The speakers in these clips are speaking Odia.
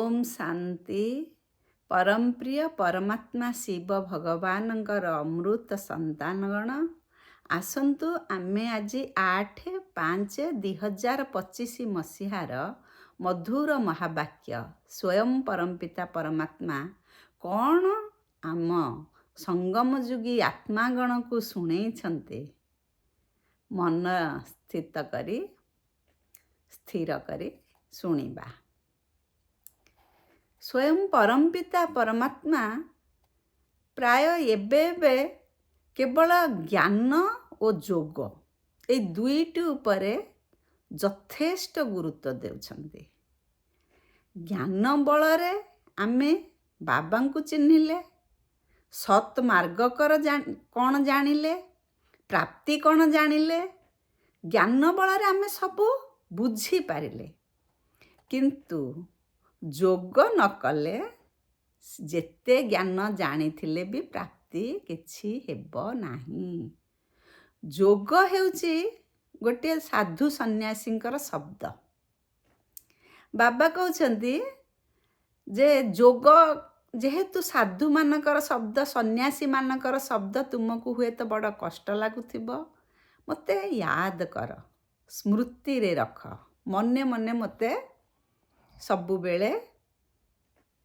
ଓମ୍ ଶାନ୍ତି। ପରମ ପ୍ରିୟ ପରମାତ୍ମା ଶିବ ଭଗବାନଙ୍କର ଅମୃତ ସନ୍ତାନଗଣ, ଆସନ୍ତୁ ଆମେ ଆଜି 8/5/2025 ମସିହାର ମଧୁର ମହାବାକ୍ୟ ସ୍ୱୟଂ ପରମପିତା ପରମାତ୍ମା କ'ଣ ଆମ ସଙ୍ଗମଯୁଗୀ ଆତ୍ମାଗଣକୁ ଶୁଣେଇଛନ୍ତି। ମନ ସ୍ଥିର କରି ଶୁଣିବା। ସ୍ୱୟଂ ପରମପିତା ପରମାତ୍ମା ପ୍ରାୟ ଏବେ କେବଳ ଜ୍ଞାନ ଓ ଯୋଗ ଏଇ ଦୁଇଟି ଉପରେ ଯଥେଷ୍ଟ ଗୁରୁତ୍ୱ ଦେଉଛନ୍ତି। ଜ୍ଞାନ ବଳରେ ଆମେ ବାବାଙ୍କୁ ଚିହ୍ନିଲେ, ସତ୍ ମାର୍ଗ କ'ଣ ଜାଣିଲେ, ପ୍ରାପ୍ତି କ'ଣ ଜାଣିଲେ, ଜ୍ଞାନ ବଳରେ ଆମେ ସବୁ ବୁଝିପାରିଲେ। କିନ୍ତୁ ଯୋଗ ନ କଲେ ଯେତେ ଜ୍ଞାନ ଜାଣିଥିଲେ ବି ପ୍ରାପ୍ତି କିଛି ହେବ ନାହିଁ। ଯୋଗ ହେଉଛି ଗୋଟିଏ ସାଧୁ ସନ୍ନ୍ୟାସୀଙ୍କର ଶବ୍ଦ। ବାବା କହୁଛନ୍ତି ଯେ ଯୋଗ ଯେହେତୁ ସାଧୁମାନଙ୍କର ଶବ୍ଦ, ସନ୍ନ୍ୟାସୀମାନଙ୍କର ଶବ୍ଦ ତୁମକୁ ହୁଏତ ବଡ଼ କଷ୍ଟ ଲାଗୁଥିବ, ମୋତେ ୟାଦ କର, ସ୍ମୃତିରେ ରଖ, ମନେ ମନେ ମୋତେ ସବୁବେଳେ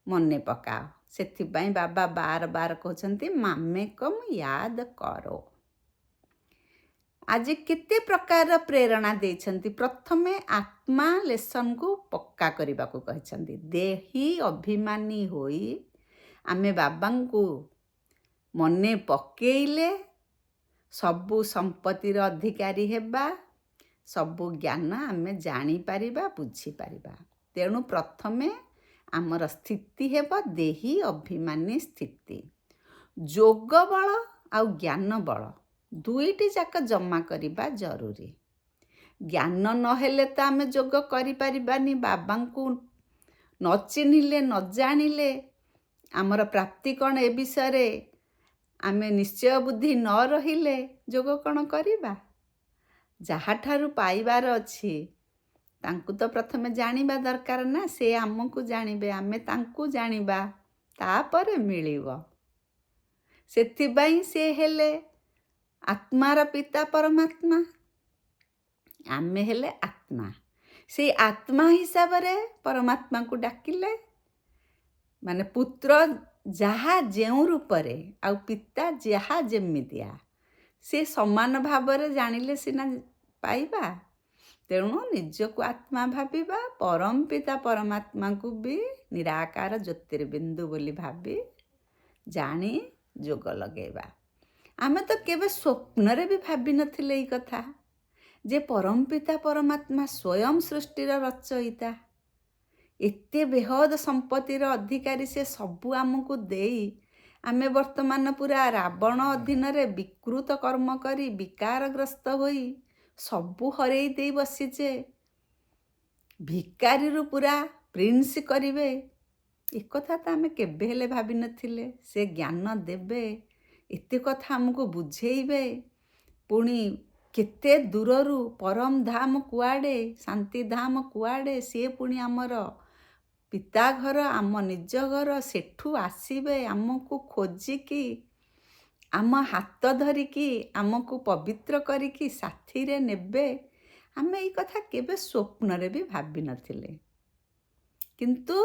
ମନେ ପକାଅ। ସେଥିପାଇଁ ବାବା ବାର ବାର କହୁଛନ୍ତି ମାମେକମ୍ ୟାଦ କରୋ। ଆଜି କେତେ ପ୍ରକାରର ପ୍ରେରଣା ଦେଇଛନ୍ତି। ପ୍ରଥମେ ଆତ୍ମା ଲେସନକୁ ପକ୍କା କରିବାକୁ କହିଛନ୍ତି। ଦେହି ଅଭିମାନୀ ହୋଇ ଆମେ ବାବାଙ୍କୁ ମନେ ପକେଇଲେ ସବୁ ସମ୍ପତ୍ତିର ଅଧିକାରୀ ହେବା, ସବୁ ଜ୍ଞାନ ଆମେ ଜାଣିପାରିବା, ବୁଝିପାରିବା। ତେଣୁ ପ୍ରଥମେ ଆମର ସ୍ଥିତି ହେବ ଦେହି ଅଭିମାନୀ ସ୍ଥିତି। ଯୋଗ ବଳ ଆଉ ଜ୍ଞାନ ବଳ ଦୁଇଟି ଯାକ ଜମା କରିବା ଜରୁରୀ। ଜ୍ଞାନ ନହେଲେ ତ ଆମେ ଯୋଗ କରିପାରିବାନି। ବାବାଙ୍କୁ ନ ଚିହ୍ନିଲେ, ନ ଜାଣିଲେ ଆମର ପ୍ରାପ୍ତି କ'ଣ ଏ ବିଷୟରେ ଆମେ ନିଶ୍ଚୟ ବୁଦ୍ଧି ନ ରହିଲେ ଯୋଗ କ'ଣ କରିବା? ଯାହାଠାରୁ ପାଇବାର ଅଛି ତାଙ୍କୁ ତ ପ୍ରଥମେ ଜାଣିବା ଦରକାର ନା। ସେ ଆମକୁ ଜାଣିବେ, ଆମେ ତାଙ୍କୁ ଜାଣିବା, ତାପରେ ମିଳିବ। ସେଥିପାଇଁ ସେ ହେଲେ ଆତ୍ମାର ପିତା ପରମାତ୍ମା, ଆମେ ହେଲେ ଆତ୍ମା। ସେଇ ଆତ୍ମା ହିସାବରେ ପରମାତ୍ମାଙ୍କୁ ଡାକିଲେ ମାନେ ପୁତ୍ର ଯାହା ଯେଉଁ ରୂପରେ ଆଉ ପିତା ଯାହା ଯେମିତିଆ, ସେ ସମାନ ଭାବରେ ଜାଣିଲେ ସିନା ପାଇବା। ତେଣୁ ନିଜକୁ ଆତ୍ମା ଭାବିବା, ପରମପିତା ପରମାତ୍ମାଙ୍କୁ ବି ନିରାକାର ଜ୍ୟୋତିର୍ବିନ୍ଦୁ ବୋଲି ଭାବି ଜାଣି ଯୋଗ ଲଗେଇବା। ଆମେ ତ କେବେ ସ୍ୱପ୍ନରେ ବି ଭାବିନଥିଲେ ଏଇ କଥା ଯେ ପରମପିତା ପରମାତ୍ମା ସ୍ୱୟଂ ସୃଷ୍ଟିର ରଚୟିତା, ଏତେ ବେହଦ ସମ୍ପତ୍ତିର ଅଧିକାରୀ। ସେ ସବୁ ଆମକୁ ଦେଇ ଆମେ ବର୍ତ୍ତମାନ ପୁରା ରାବଣ ଅଧୀନରେ ବିକୃତ କର୍ମ କରି ବିକାରଗ୍ରସ୍ତ ହୋଇ ସବୁ ହରେଇ ଦେଇ ବସିଛେ। ଭିକାରୀରୁ ପୁରା ପ୍ରିନ୍ସ କରିବେ, ଏକଥା ତ ଆମେ କେବେ ହେଲେ ଭାବିନଥିଲେ। ସେ ଜ୍ଞାନ ଦେବେ, ଏତେ କଥା ଆମକୁ ବୁଝେଇବେ। ପୁଣି କେତେ ଦୂରରୁ ପରମ ଧାମ କୁଆଡ଼େ, ଶାନ୍ତି ଧାମ କୁଆଡ଼େ, ସିଏ ପୁଣି ଆମର ପିତା ଘର, ଆମ ନିଜ ଘର। ସେଠୁ ଆସିବେ ଆମକୁ ଖୋଜିକି, ଆମ ହାତ ଧରିକି, ଆମକୁ ପବିତ୍ର କରିକି ସାଥିରେ ନେବେ। ଆମେ ଏଇ କଥା କେବେ ସ୍ୱପ୍ନରେ ବି ଭାବିନଥିଲେ। କିନ୍ତୁ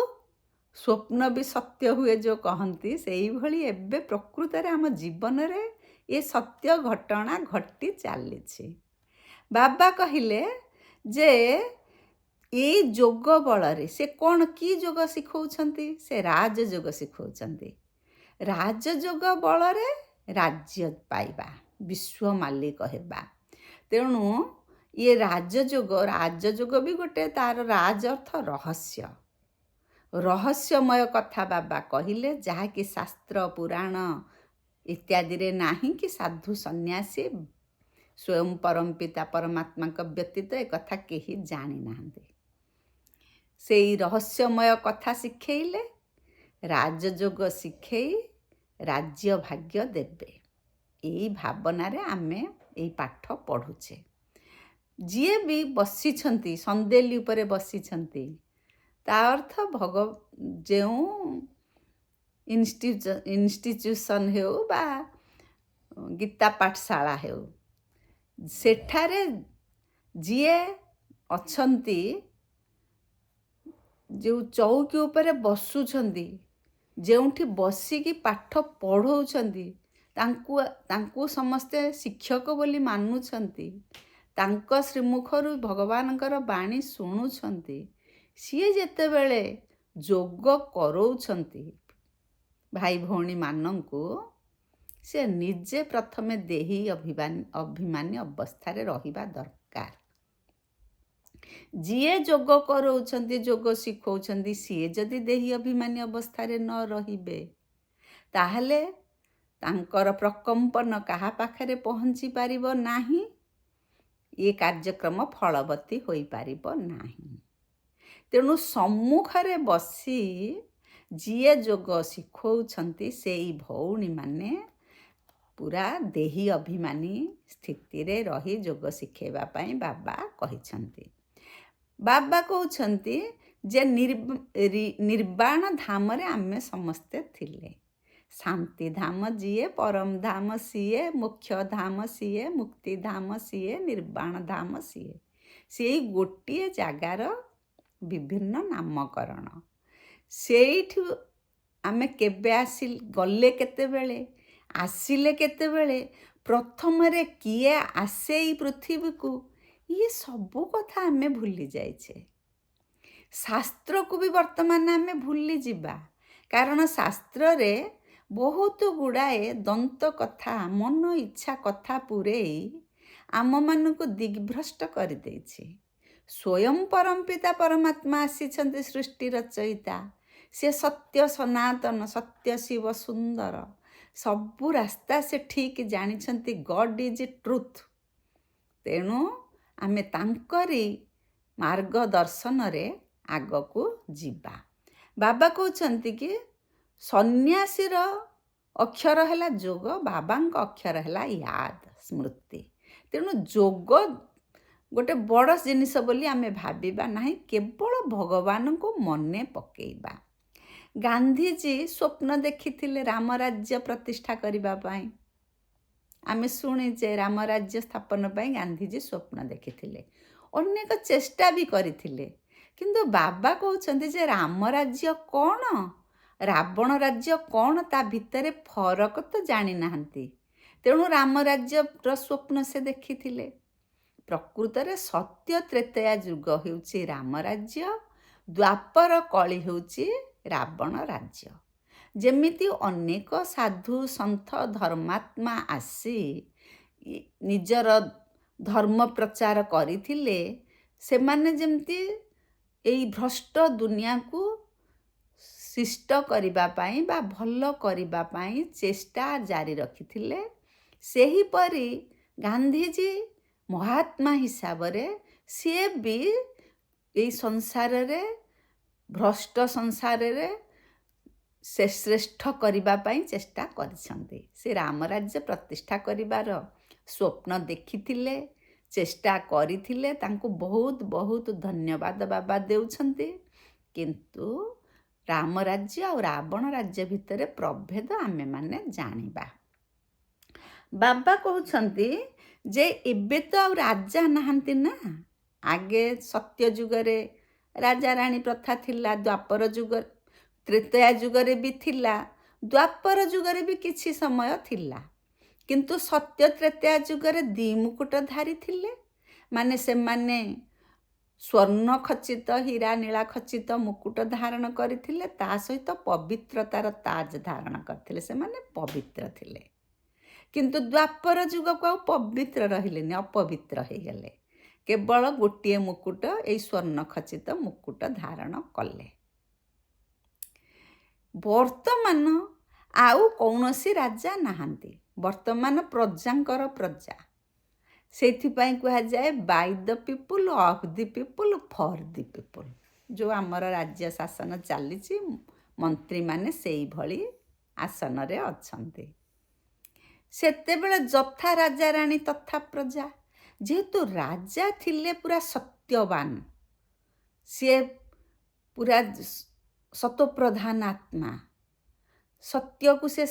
ସ୍ୱପ୍ନ ବି ସତ୍ୟ ହୁଏ ଯେଉଁ କହନ୍ତି, ସେଇଭଳି ଏବେ ପ୍ରକୃତରେ ଆମ ଜୀବନରେ ଏ ସତ୍ୟ ଘଟଣା ଘଟି ଚାଲିଛି। ବାବା କହିଲେ ଯେ ଏଇ ଯୋଗ ବଳରେ ସେ କ'ଣ କି ଯୋଗ ଶିଖଉଛନ୍ତି? ସେ ରାଜଯୋଗ ଶିଖଉଛନ୍ତି। ରାଜଯୋଗ ବଳରେ ରାଜ୍ୟ ପାଇବା, ବିଶ୍ୱ ମାଲିକ ହେବା। ତେଣୁ ଇଏ ରାଜଯୋଗ ବି ଗୋଟେ, ତାର ରାଜ ଅର୍ଥ ରହସ୍ୟ, ରହସ୍ୟମୟ କଥା ବାବା କହିଲେ, ଯାହାକି ଶାସ୍ତ୍ର ପୁରାଣ ଇତ୍ୟାଦିରେ ନାହିଁ, କି ସାଧୁ ସନ୍ନ୍ୟାସୀ ସ୍ୱୟଂ ପରମପିତା ପରମାତ୍ମାଙ୍କ ବ୍ୟତୀତ ଏକଥା କେହି ଜାଣିନାହାନ୍ତି। ସେଇ ରହସ୍ୟମୟ କଥା ଶିଖେଇଲେ, ରାଜଯୋଗ ଶିଖେଇ ରାଜ୍ୟ ଭାଗ୍ୟ ଦେବେ। ଏଇ ଭାବନାରେ ଆମେ ଏଇ ପାଠ ପଢ଼ୁଛେ। ଯିଏ ବି ବସିଛନ୍ତି, ସନ୍ଦେଲି ଉପରେ ବସିଛନ୍ତି, ତା ଅର୍ଥ ଯେଉଁ ଇନଷ୍ଟିଚ୍ୟୁସନ୍ ହେଉ ବା ଗୀତା ପାଠଶାଳା ହେଉ, ସେଠାରେ ଯିଏ ଅଛନ୍ତି, ଯେଉଁ ଚୌକି ଉପରେ ବସୁଛନ୍ତି, ଯେଉଁଠି ବସିକି ପାଠ ପଢ଼ଉଛନ୍ତି, ତାଙ୍କୁ ସମସ୍ତେ ଶିକ୍ଷକ ବୋଲି ମାନୁଛନ୍ତି, ତାଙ୍କ ଶ୍ରୀମୁଖରୁ ଭଗବାନଙ୍କର ବାଣୀ ଶୁଣୁଛନ୍ତି, ସିଏ ଯେତେବେଳେ ଯୋଗ କରଉଛନ୍ତି ଭାଇ ଭଉଣୀମାନଙ୍କୁ, ସେ ନିଜେ ପ୍ରଥମେ ଦେହୀ ଅଭିମାନୀ ଅବସ୍ଥାରେ ରହିବା ଦରକାର। ଯିଏ ଯୋଗ କରଉଛନ୍ତି, ଯୋଗ ଶିଖଉଛନ୍ତି, ସିଏ ଯଦି ଦେହୀ ଅଭିମାନୀ ଅବସ୍ଥାରେ ନ ରହିବେ, ତାହେଲେ ତାଙ୍କର ପ୍ରକମ୍ପନ କାହା ପାଖରେ ପହଞ୍ଚି ପାରିବ ନାହିଁ, ଏ କାର୍ଯ୍ୟକ୍ରମ ଫଳବତୀ ହୋଇପାରିବ ନାହିଁ। ତେଣୁ ସମ୍ମୁଖରେ ବସି ଯିଏ ଯୋଗ ଶିଖଉଛନ୍ତି, ସେଇ ଭଉଣୀମାନେ ପୁରା ଦେହୀ ଅଭିମାନୀ ସ୍ଥିତିରେ ରହି ଯୋଗ ଶିଖେଇବା ପାଇଁ ବାବା କହିଛନ୍ତି। ବାବା କହୁଛନ୍ତି ଯେ ନିର୍ବାଣ ଧାମରେ ଆମେ ସମସ୍ତେ ଥିଲେ। ଶାନ୍ତି ଧାମ ଯିଏ, ପରମ ଧାମ ସିଏ, ମୋକ୍ଷ ଧାମ ସିଏ, ମୁକ୍ତି ଧାମ ସିଏ, ନିର୍ବାଣ ଧାମ ସିଏ। ସେଇ ଗୋଟିଏ ଜାଗାର ବିଭିନ୍ନ ନାମକରଣ। ସେଇଠୁ ଆମେ କେବେ ଗଲେ କେତେବେଳେ, ଆସିଲେ କେତେବେଳେ, ପ୍ରଥମରେ କିଏ ଆସେ ଏଇ ପୃଥିବୀକୁ, ଇଏ ସବୁ କଥା ଆମେ ଭୁଲି ଯାଇଛେ। ଶାସ୍ତ୍ରକୁ ବି ବର୍ତ୍ତମାନ ଆମେ ଭୁଲିଯିବା, କାରଣ ଶାସ୍ତ୍ରରେ ବହୁତ ଗୁଡ଼ାଏ ଦନ୍ତ କଥା, ମନ ଇଚ୍ଛା କଥା ପୂରେଇ ଆମମାନଙ୍କୁ ଦିଗ୍ଭ୍ରଷ୍ଟ କରିଦେଇଛି। ସ୍ୱୟଂ ପରମପିତା ପରମାତ୍ମା ଆସିଛନ୍ତି ସୃଷ୍ଟି ରଚୟିତା। ସେ ସତ୍ୟ ସନାତନ, ସତ୍ୟ ଶିବ ସୁନ୍ଦର, ସବୁ ରାସ୍ତା ସେ ଠିକ୍ ଜାଣିଛନ୍ତି। ଗଡ୍ ଇଜ୍ ଟ୍ରୁଥ୍। ତେଣୁ ଆମେ ତାଙ୍କରି ମାର୍ଗଦର୍ଶନରେ ଆଗକୁ ଯିବା। ବାବା କହୁଛନ୍ତି କି ସନ୍ନ୍ୟାସୀର ଅକ୍ଷର ହେଲା ଯୋଗ, ବାବାଙ୍କ ଅକ୍ଷର ହେଲା ୟାଦ, ସ୍ମୃତି। ତେଣୁ ଯୋଗ ଗୋଟେ ବଡ଼ ଜିନିଷ ବୋଲି ଆମେ ଭାବିବା ନାହିଁ, କେବଳ ଭଗବାନଙ୍କୁ ମନେ ପକେଇବା। ଗାନ୍ଧୀଜୀ ସ୍ୱପ୍ନ ଦେଖିଥିଲେ ରାମ ରାଜ୍ୟ ପ୍ରତିଷ୍ଠା କରିବା ପାଇଁ। ଆମେ ଶୁଣିଛେ ରାମ ରାଜ୍ୟ ସ୍ଥାପନ ପାଇଁ ଗାନ୍ଧୀଜୀ ସ୍ୱପ୍ନ ଦେଖିଥିଲେ, ଅନେକ ଚେଷ୍ଟା ବି କରିଥିଲେ। କିନ୍ତୁ ବାବା କହୁଛନ୍ତି ଯେ ରାମ ରାଜ୍ୟ କ'ଣ, ରାବଣ ରାଜ୍ୟ କ'ଣ, ତା ଭିତରେ ଫରକ ତ ଜାଣିନାହାନ୍ତି। ତେଣୁ ରାମ ରାଜ୍ୟର ସ୍ୱପ୍ନ ସେ ଦେଖିଥିଲେ। ପ୍ରକୃତରେ ସତ୍ୟ ତ୍ରେତୟା ଯୁଗ ହେଉଛି ରାମ ରାଜ୍ୟ, ଦ୍ୱାପର କଳି ହେଉଛି ରାବଣ ରାଜ୍ୟ। ଯେମିତି ଅନେକ ସାଧୁ ସନ୍ଥ ଧର୍ମାତ୍ମା ଆସି ନିଜର ଧର୍ମ ପ୍ରଚାର କରିଥିଲେ, ସେମାନେ ଯେମିତି ଏଇ ଭ୍ରଷ୍ଟ ଦୁନିଆକୁ ଶିଷ୍ଟ କରିବା ପାଇଁ ବା ଭଲ କରିବା ପାଇଁ ଚେଷ୍ଟା ଜାରି ରଖିଥିଲେ, ସେହିପରି ଗାନ୍ଧୀଜୀ ମହାତ୍ମା ହିସାବରେ ସିଏ ବି ଏଇ ସଂସାରରେ, ଭ୍ରଷ୍ଟ ସଂସାରରେ ସେ ଶ୍ରେଷ୍ଠ କରିବା ପାଇଁ ଚେଷ୍ଟା କରିଛନ୍ତି। ସେ ରାମ ରାଜ୍ୟ ପ୍ରତିଷ୍ଠା କରିବାର ସ୍ୱପ୍ନ ଦେଖିଥିଲେ, ଚେଷ୍ଟା କରିଥିଲେ। ତାଙ୍କୁ ବହୁତ ବହୁତ ଧନ୍ୟବାଦ ବାବା ଦେଉଛନ୍ତି। କିନ୍ତୁ ରାମ ରାଜ୍ୟ ଆଉ ରାବଣ ରାଜ୍ୟ ଭିତରେ ପ୍ରଭେଦ ଆମେମାନେ ଜାଣିବା। ବାବା କହୁଛନ୍ତି ଯେ ଏବେ ତ ଆଉ ରାଜା ନାହାନ୍ତି ନା। ଆଗେ ସତ୍ୟ ଯୁଗରେ ରାଜା ରାଣୀ ପ୍ରଥା ଥିଲା, ଦ୍ୱାପର ଯୁଗରେ, ତ୍ରେତୟା ଯୁଗରେ ବି ଥିଲା, ଦ୍ୱାପର ଯୁଗରେ ବି କିଛି ସମୟ ଥିଲା। କିନ୍ତୁ ସତ୍ୟ ତ୍ରେତୟା ଯୁଗରେ ଦ୍ୱିମୁକୁଟଧାରୀ ଥିଲେ, ମାନେ ସେମାନେ ସ୍ୱର୍ଣ୍ଣ ଖଚିତ, ହୀରା ନୀଳା ଖଚିତ ମୁକୁଟ ଧାରଣ କରିଥିଲେ, ତା ସହିତ ପବିତ୍ରତାର ତାଜ ଧାରଣ କରିଥିଲେ। ସେମାନେ ପବିତ୍ର ଥିଲେ। କିନ୍ତୁ ଦ୍ୱାପର ଯୁଗକୁ ଆଉ ପବିତ୍ର ରହିଲେନି, ଅପବିତ୍ର ହେଇଗଲେ। କେବଳ ଗୋଟିଏ ମୁକୁଟ, ଏଇ ସ୍ୱର୍ଣ୍ଣ ଖଚିତ ମୁକୁଟ ଧାରଣ କଲେ। ବର୍ତ୍ତମାନ ଆଉ କୌଣସି ରାଜା ନାହାନ୍ତି। ବର୍ତ୍ତମାନ ପ୍ରଜାଙ୍କର ପ୍ରଜା। ସେଇଥିପାଇଁ କୁହାଯାଏ by the people, of the people, for the people. ଯେଉଁ ଆମର ରାଜ୍ୟ ଶାସନ ଚାଲିଛି, ମନ୍ତ୍ରୀମାନେ ସେଇଭଳି ଆସନରେ ଅଛନ୍ତି। ସେତେବେଳେ ଯଥା ରାଜା ରାଣୀ ତଥା ପ୍ରଜା। ଯେହେତୁ ରାଜା ଥିଲେ ପୁରା ସତ୍ୟବାନ, ସିଏ ପୁରା ସତୋପ୍ରଧାନ ଆତ୍ମା, ସତ୍ୟକୁ ସେ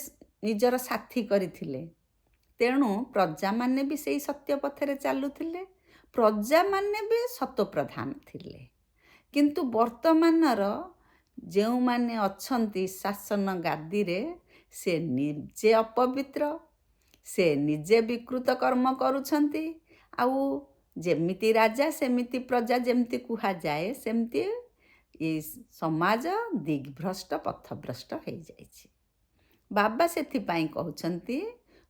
ନିଜର ସାଥୀ କରିଥିଲେ। ତେଣୁ ପ୍ରଜାମାନେ ବି ସେଇ ସତ୍ୟ ପଥରେ ଚାଲୁଥିଲେ, ପ୍ରଜାମାନେ ବି ସତୋପ୍ରଧାନ ଥିଲେ। କିନ୍ତୁ ବର୍ତ୍ତମାନର ଯେଉଁମାନେ ଅଛନ୍ତି ଶାସନ ଗାଦିରେ, ସେ ନିଜେ ଅପବିତ୍ର, ସେ ନିଜେ ବିକୃତ କର୍ମ କରୁଛନ୍ତି। ଆଉ ଯେମିତି ରାଜା ସେମିତି ପ୍ରଜା ଯେମିତି କୁହାଯାଏ, ସେମିତି ଏ ସମାଜ ଦିଗ୍ଭ୍ରଷ୍ଟ ପଥଭ୍ରଷ୍ଟ ହେଇଯାଇଛି। ବାବା ସେଥିପାଇଁ କହୁଛନ୍ତି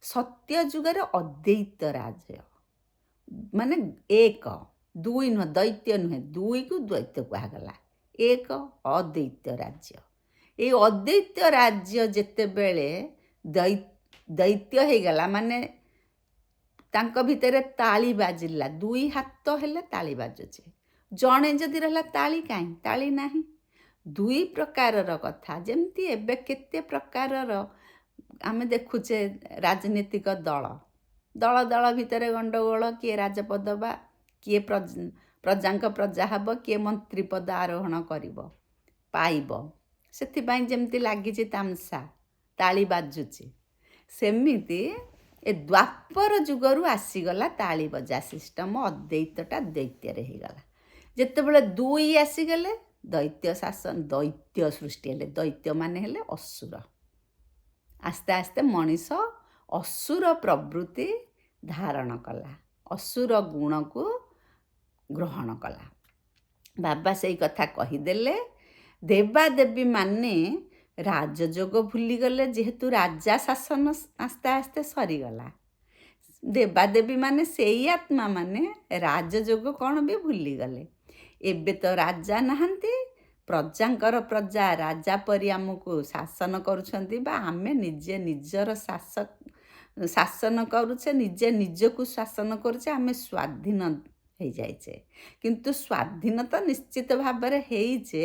ସତ୍ୟ ଯୁଗରେ ଅଦ୍ୱୈତ ରାଜ୍ୟ, ମାନେ ଏକ, ଦୁଇ ନୁହେଁ, ଦୈତ୍ୟ ନୁହେଁ, ଦୁଇକୁ ଦ୍ୱୈତ କୁହାଗଲା, ଏକ ଅଦ୍ୱୈତ ରାଜ୍ୟ। ଏଇ ଅଦ୍ୱୈତ ରାଜ୍ୟ ଯେତେବେଳେ ଦୈତ୍ୟ ହେଇଗଲା, ମାନେ ତାଙ୍କ ଭିତରେ ତାଳି ବାଜିଲା, ଦୁଇ ହାତ ହେଲେ ତାଳି ବାଜୁଛି, ଜଣେ ଯଦି ରହିଲା ତାଳି କାହିଁ, ତାଳି ନାହିଁ। ଦୁଇ ପ୍ରକାରର କଥା, ଯେମିତି ଏବେ କେତେ ପ୍ରକାରର ଆମେ ଦେଖୁଛେ ରାଜନୈତିକ ଦଳ ଦଳ ଭିତରେ ଗଣ୍ଡଗୋଳ, କିଏ ରାଜପଦ ବା କିଏ ପ୍ରଜାଙ୍କ ପ୍ରଜା ହେବ, କିଏ ମନ୍ତ୍ରୀ ପଦ ଆରୋହଣ କରିବ ପାଇବ, ସେଥିପାଇଁ ଯେମିତି ଲାଗିଛି ତାମସା, ତାଳି ବାଜୁଛି। ସେମିତି ଏ ଦ୍ୱାପର ଯୁଗରୁ ଆସିଗଲା ତାଳି ବଜା ସିଷ୍ଟମ, ଅଦ୍ୱୈତଟା ଦ୍ୱୈତ୍ୟରେ ହେଇଗଲା। ଯେତେବେଳେ ଦୁଇ ଆସିଗଲେ ଦୈତ୍ୟ ଶାସନ, ଦୈତ୍ୟ ସୃଷ୍ଟି ହେଲେ, ଦୈତ୍ୟମାନେ ହେଲେ ଅସୁର। ଆସ୍ତେ ଆସ୍ତେ ମଣିଷ ଅସୁର ପ୍ରବୃତ୍ତି ଧାରଣ କଲା, ଅସୁର ଗୁଣକୁ ଗ୍ରହଣ କଲା। ବାବା ସେଇ କଥା କହିଦେଲେ। ଦେବାଦେବୀ ମାନେ ରାଜଯୋଗ ଭୁଲିଗଲେ, ଯେହେତୁ ରାଜା ଶାସନ ଆସ୍ତେ ଆସ୍ତେ ସରିଗଲା। ଦେବାଦେବୀ ମାନେ ସେଇ ଆତ୍ମା ମାନେ ରାଜଯୋଗ କ'ଣ ବି ଭୁଲିଗଲେ। ଏବେ ତ ରାଜା ନାହାନ୍ତି, ପ୍ରଜାଙ୍କର ପ୍ରଜା ରାଜା ପରି ଆମକୁ ଶାସନ କରୁଛନ୍ତି, ବା ଆମେ ନିଜେ ନିଜର ଶାସନ କରୁଛେ, ନିଜେ ନିଜକୁ ଶାସନ କରୁଛେ, ଆମେ ସ୍ୱାଧୀନ ହେଇଯାଇଛେ। କିନ୍ତୁ ସ୍ୱାଧୀନ ତ ନିଶ୍ଚିତ ଭାବରେ ହେଇଛେ,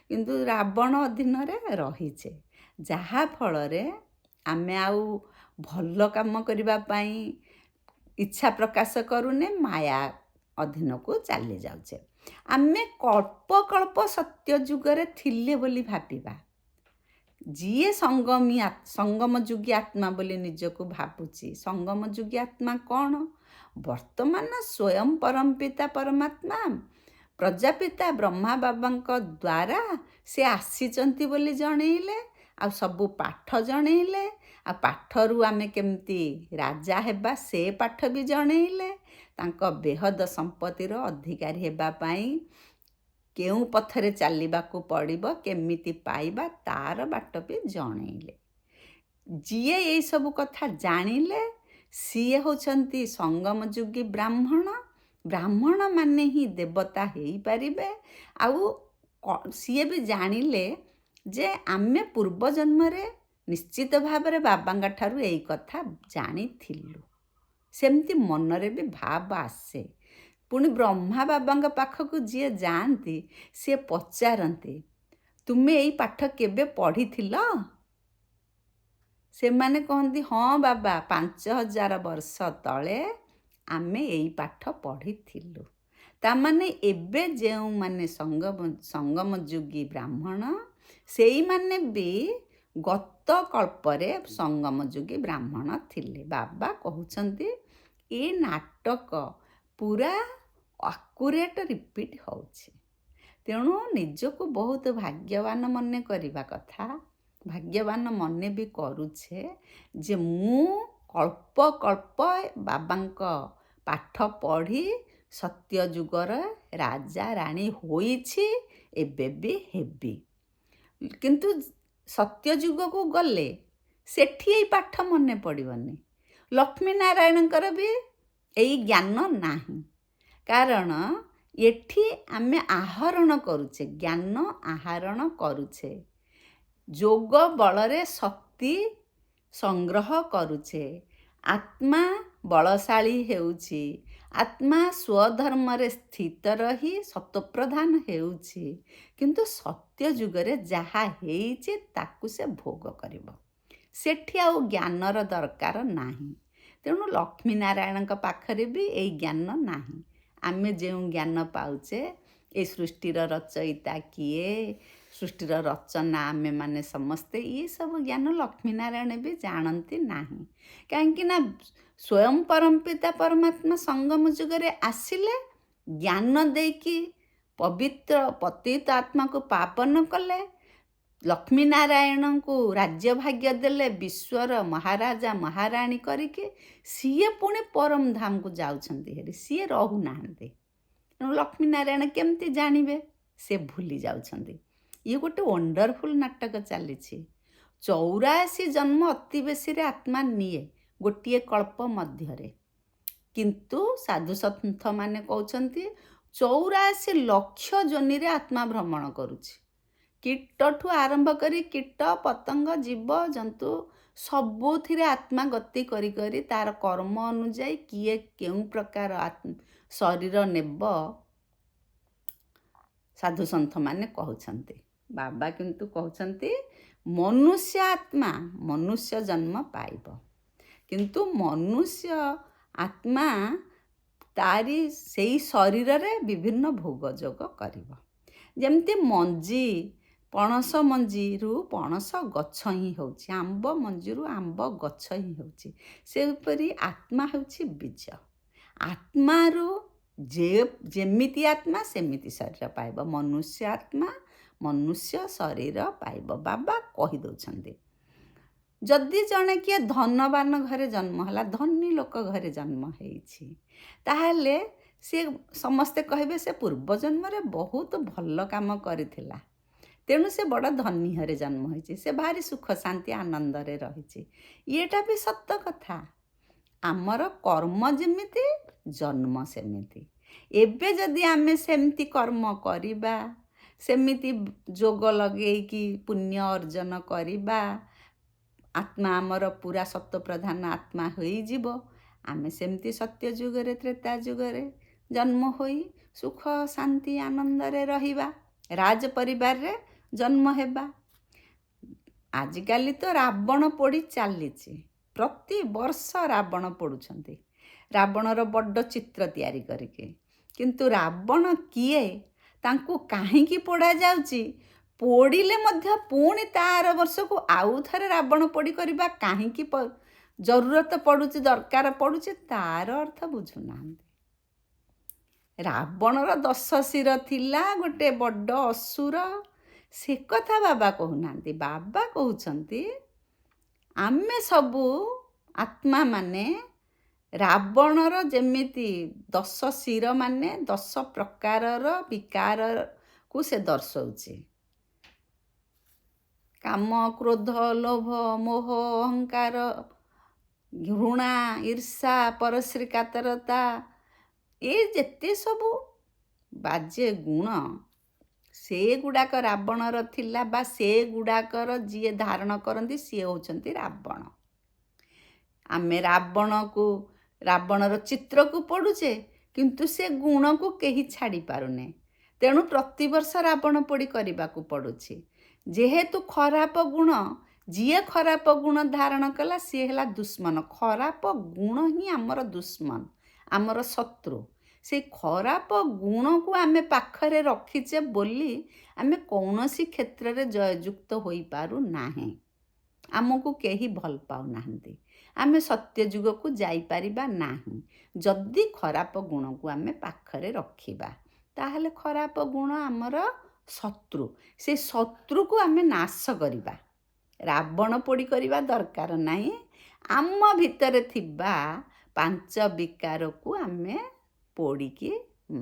କିନ୍ତୁ ରାବଣ ଅଧୀନରେ ରହିଛେ, ଯାହା ଫଳରେ ଆମେ ଆଉ ଭଲ କାମ କରିବା ପାଇଁ ଇଚ୍ଛା ପ୍ରକାଶ କରୁନେ, ମାୟା ଅଧୀନକୁ ଚାଲି ଯାଉଛେ। ଆମେ କଳ୍ପ କଳ୍ପ ସତ୍ୟ ଯୁଗରେ ଥିଲେ ବୋଲି ଭାବିବା। ଯିଏ ସଙ୍ଗମଯୁଗୀ ଆତ୍ମା ବୋଲି ନିଜକୁ ଭାବୁଛି, ସଙ୍ଗମଯୁଗୀ ଆତ୍ମା କ'ଣ? ବର୍ତ୍ତମାନ ସ୍ୱୟଂ ପରମପିତା ପରମାତ୍ମା ପ୍ରଜାପିତା ବ୍ରହ୍ମା ବାବାଙ୍କ ଦ୍ୱାରା ସେ ଆସିଛନ୍ତି ବୋଲି ଜଣେଇଲେ, ଆଉ ସବୁ ପାଠ ଜଣେଇଲେ, ଆଉ ପାଠରୁ ଆମେ କେମିତି ରାଜା ହେବା ସେ ପାଠ ବି ଜଣେଇଲେ, ତାଙ୍କ ବେହଦ ସମ୍ପତ୍ତିର ଅଧିକାରୀ ହେବା ପାଇଁ କେଉଁ ପଥରେ ଚାଲିବାକୁ ପଡ଼ିବ, କେମିତି ପାଇବା, ତାର ବାଟ ବି ଜଣେଇଲେ। ଯିଏ ଏଇସବୁ କଥା ଜାଣିଲେ ସିଏ ହେଉଛନ୍ତି ସଙ୍ଗମଯୁଗୀ ବ୍ରାହ୍ମଣ। ବ୍ରାହ୍ମଣ ମାନେ ହିଁ ଦେବତା ହେଇପାରିବେ। ଆଉ ସିଏ ବି ଜାଣିଲେ ଯେ ଆମେ ପୂର୍ବଜନ୍ମରେ ନିଶ୍ଚିତ ଭାବରେ ବାବାଙ୍କ ଠାରୁ ଏଇ କଥା ଜାଣିଥିଲୁ। ସେମିତି ମନରେ ବି ଭାବ ଆସେ। ପୁଣି ବ୍ରହ୍ମା ବାବାଙ୍କ ପାଖକୁ ଯିଏ ଯାଆନ୍ତି, ସିଏ ପଚାରନ୍ତି, ତୁମେ ଏଇ ପାଠ କେବେ ପଢ଼ିଥିଲ? ସେମାନେ କହନ୍ତି, ହଁ ବାବା, 5000 ବର୍ଷ ତଳେ ଆମେ ଏଇ ପାଠ ପଢ଼ିଥିଲୁ। ତାମାନେ ଏବେ ଯେଉଁମାନେ ସଙ୍ଗମଯୁଗୀ ବ୍ରାହ୍ମଣ, ସେଇମାନେ ବି ଗତ କଳ୍ପରେ ସଙ୍ଗମଯୁଗୀ ବ୍ରାହ୍ମଣ ଥିଲେ। ବାବା କହୁଛନ୍ତି ଏ ନାଟକ ପୁରା ଆକୁରେଟ୍ ରିପିଟ୍ ହେଉଛି। ତେଣୁ ନିଜକୁ ବହୁତ ଭାଗ୍ୟବାନ ମନେ କରିବା କଥା। ଭାଗ୍ୟବାନ ମନେ ବି କରୁଛେ ଯେ ମୁଁ କଳ୍ପ କଳ୍ପ ବାବାଙ୍କ ପାଠ ପଢ଼ି ସତ୍ୟ ଯୁଗର ରାଜା ରାଣୀ ହୋଇଛି, ଏବେ ବି ହେବି। କିନ୍ତୁ ସତ୍ୟ ଯୁଗକୁ ଗଲେ ସେଠି ଏଇ ପାଠ ମନେ ପଡ଼ିବନି। ଲକ୍ଷ୍ମୀ ନାରାୟଣଙ୍କର ବି ଏଇ ଜ୍ଞାନ ନାହିଁ, କାରଣ ଏଠି ଆମେ ଆହରଣ କରୁଛେ, ଜ୍ଞାନ ଆହରଣ କରୁଛେ, ଯୋଗ ବଳରେ ଶକ୍ତି ସଂଗ୍ରହ କରୁଛେ, ଆତ୍ମା ବଳଶାଳୀ ହେଉଛି, ଆତ୍ମା ସ୍ୱଧର୍ମରେ ସ୍ଥିତ ରହି ସତୋପ୍ରଧାନ ହେଉଛି। କିନ୍ତୁ ସତ୍ୟ ଯୁଗରେ ଯାହା ହେଇଛି ତାକୁ ସେ ଭୋଗ କରିବ, ସେଠି ଆଉ ଜ୍ଞାନର ଦରକାର ନାହିଁ। ତେଣୁ ଲକ୍ଷ୍ମୀ ନାରାୟଣଙ୍କ ପାଖରେ ବି ଏଇ ଜ୍ଞାନ ନାହିଁ। ଆମେ ଯେଉଁ ଜ୍ଞାନ ପାଉଛେ ଏ ସୃଷ୍ଟିର ରଚୟିତା କିଏ, ସୃଷ୍ଟିର ରଚନା ଆମେମାନେ ସମସ୍ତେ, ଇଏ ସବୁ ଜ୍ଞାନ ଲକ୍ଷ୍ମୀନାରାୟଣ ବି ଜାଣନ୍ତି ନାହିଁ। କାହିଁକି ନା ସ୍ୱୟଂ ପରମପିତା ପରମାତ୍ମା ସଙ୍ଗମ ଯୁଗରେ ଆସିଲେ, ଜ୍ଞାନ ଦେଇକି ପବିତ୍ର ପତିତ ଆତ୍ମାକୁ ପାବନ କଲେ, ଲକ୍ଷ୍ମୀନାରାୟଣଙ୍କୁ ରାଜ୍ୟ ଭାଗ୍ୟ ଦେଲେ, ବିଶ୍ୱର ମହାରାଜା ମହାରାଣୀ କରିକି ସିଏ ପୁଣି ପରମ ଧାମକୁ ଯାଉଛନ୍ତି ହେରି, ସିଏ ରହୁନାହାନ୍ତି। ତେଣୁ ଲକ୍ଷ୍ମୀନାରାୟଣ କେମିତି ଜାଣିବେ? ସେ ଭୁଲି ଯାଉଛନ୍ତି। ଇଏ ଗୋଟେ ୱଣ୍ଡରଫୁଲ୍ ନାଟକ ଚାଲିଛି। 84 ଜନ୍ମ ଅତି ବେଶୀରେ ଆତ୍ମା ନିଏ ଗୋଟିଏ କଳ୍ପ ମଧ୍ୟରେ, କିନ୍ତୁ ସାଧୁସନ୍ଥମାନେ କହୁଛନ୍ତି 84 ଲକ୍ଷ ଯୋନିରେ ଆତ୍ମା ଭ୍ରମଣ କରୁଛି। କୀଟଠୁ ଆରମ୍ଭ କରି କୀଟ ପତଙ୍ଗ ଜୀବ ଜନ୍ତୁ ସବୁଥିରେ ଆତ୍ମା ଗତି କରି କରି ତାର କର୍ମ ଅନୁଯାୟୀ କିଏ କେଉଁ ପ୍ରକାର ଶରୀର ନେବ ସାଧୁସନ୍ଥମାନେ କହୁଛନ୍ତି। ବାବା କିନ୍ତୁ କହୁଛନ୍ତି ମନୁଷ୍ୟ ଆତ୍ମା ମନୁଷ୍ୟ ଜନ୍ମ ପାଇବ, କିନ୍ତୁ ମନୁଷ୍ୟ ଆତ୍ମା ତାରି ସେଇ ଶରୀରରେ ବିଭିନ୍ନ ଭୋଗ ଯୋଗ କରିବ। ଯେମିତି ମଞ୍ଜି, ପଣସ ମଞ୍ଜିରୁ ପଣସ ଗଛ ହିଁ ହେଉଛି, ଆମ୍ବ ମଞ୍ଜିରୁ ଆମ୍ବ ଗଛ ହିଁ ହେଉଛି, ସେହିପରି ଆତ୍ମା ହେଉଛି ବୀଜ। ଆତ୍ମାରୁ ଯେମିତି ଆତ୍ମା ସେମିତି ଶରୀର ପାଇବ, ମନୁଷ୍ୟ ଆତ୍ମା ମନୁଷ୍ୟ ଶରୀର ପାଇବ। ବାବା କହିଦେଉଛନ୍ତି ଯଦି ଜଣେ କିଏ ଧନବାନ ଘରେ ଜନ୍ମ ହେଲା, ଧନୀ ଲୋକ ଘରେ ଜନ୍ମ ହେଇଛି, ତାହେଲେ ସେ ସମସ୍ତେ କହିବେ ସେ ପୂର୍ବଜନ୍ମରେ ବହୁତ ଭଲ କାମ କରିଥିଲା, ତେଣୁ ସେ ବଡ଼ ଧନୀ ଘରେ ଜନ୍ମ ହୋଇଛି, ସେ ଭାରି ସୁଖ ଶାନ୍ତି ଆନନ୍ଦରେ ରହିଛି। ଇଏଟା ବି ସତ କଥା। ଆମର କର୍ମ ଯେମିତି ଜନ୍ମ ସେମିତି। ଏବେ ଯଦି ଆମେ ସେମିତି କର୍ମ କରିବା, ସେମିତି ଯୋଗ ଲଗେଇକି ପୁଣ୍ୟ ଅର୍ଜନ କରିବା, ଆତ୍ମା ଆମର ପୁରା ସତ୍ୱପ୍ରଧାନ ଆତ୍ମା ହୋଇଯିବ। ଆମେ ସେମିତି ସତ୍ୟ ଯୁଗରେ ତ୍ରେତା ଯୁଗରେ ଜନ୍ମ ହୋଇ ସୁଖ ଶାନ୍ତି ଆନନ୍ଦରେ ରହିବା, ରାଜ ପରିବାରରେ ଜନ୍ମ ହେବା। ଆଜିକାଲି ତ ରାବଣ ପୋଡ଼ି ଚାଲିଛି, ପ୍ରତିବର୍ଷ ରାବଣ ପୋଡ଼ୁଛନ୍ତି, ରାବଣର ବଡ଼ ଚିତ୍ର ତିଆରି କରିକି। କିନ୍ତୁ ରାବଣ କିଏ, ତାଙ୍କୁ କାହିଁକି ପୋଡ଼ାଯାଉଛି, ପୋଡ଼ିଲେ ମଧ୍ୟ ପୁଣି ତା ଆର ବର୍ଷକୁ ଆଉ ଥରେ ରାବଣ ପୋଡ଼ି କରିବା କାହିଁକି ଜରୁରତ ପଡ଼ୁଛି, ଦରକାର ପଡ଼ୁଛି, ତାର ଅର୍ଥ ବୁଝୁନାହାନ୍ତି। ରାବଣର 10 ଶିର ଥିଲା, ଗୋଟେ ବଡ଼ ଅସୁର, ସେ କଥା ବାବା କହୁନାହାନ୍ତି। ବାବା କହୁଛନ୍ତି ଆମେ ସବୁ ଆତ୍ମା ମାନେ ରାବଣର ଯେମିତି 10 ଶିର ମାନେ 10 ପ୍ରକାରର ବିକାରକୁ ସେ ଦର୍ଶଉଛି। କାମ, କ୍ରୋଧ, ଲୋଭ, ମୋହ, ଅହଙ୍କାର, ଘୃଣା, ଈର୍ଷା, ପରଶ୍ରୀ କାତରତା, ଏ ଯେତେ ସବୁ ବାଜେ ଗୁଣ ସେଗୁଡ଼ାକ ରାବଣର ଥିଲା, ବା ସେଗୁଡ଼ାକର ଯିଏ ଧାରଣ କରନ୍ତି ସିଏ ହେଉଛନ୍ତି ରାବଣ। ଆମେ ରାବଣର ଚିତ୍ରକୁ ପଢ଼ୁଛେ, କିନ୍ତୁ ସେ ଗୁଣକୁ କେହି ଛାଡ଼ି ପାରୁନେ, ତେଣୁ ପ୍ରତିବର୍ଷ ରାବଣ ପୋଡ଼ି କରିବାକୁ ପଡ଼ୁଛି। ଯେହେତୁ ଖରାପ ଗୁଣ, ଯିଏ ଖରାପ ଗୁଣ ଧାରଣ କଲା ସିଏ ହେଲା ଦୁଶ୍ମନ। ଖରାପ ଗୁଣ ହିଁ ଆମର ଦୁଶ୍ମନ, ଆମର ଶତ୍ରୁ। ସେଇ ଖରାପ ଗୁଣକୁ ଆମେ ପାଖରେ ରଖିଛେ ବୋଲି ଆମେ କୌଣସି କ୍ଷେତ୍ରରେ ଜୟଯୁକ୍ତ ହୋଇପାରୁନାହିଁ, ଆମକୁ କେହି ଭଲ ପାଉନାହାନ୍ତି, ଆମେ ସତ୍ୟ ଯୁଗକୁ ଯାଇପାରିବା ନାହିଁ। ଯଦି ଖରାପ ଗୁଣକୁ ଆମେ ପାଖରେ ରଖିବା, ତାହେଲେ ଖରାପ ଗୁଣ ଆମର ଶତ୍ରୁ, ସେ ଶତ୍ରୁକୁ ଆମେ ନାଶ କରିବା। ରାବଣ ପୋଡ଼ି କରିବା ଦରକାର ନାହିଁ, ଆମ ଭିତରେ ଥିବା 5 ବିକାରକୁ ଆମେ ପୋଡ଼ିକି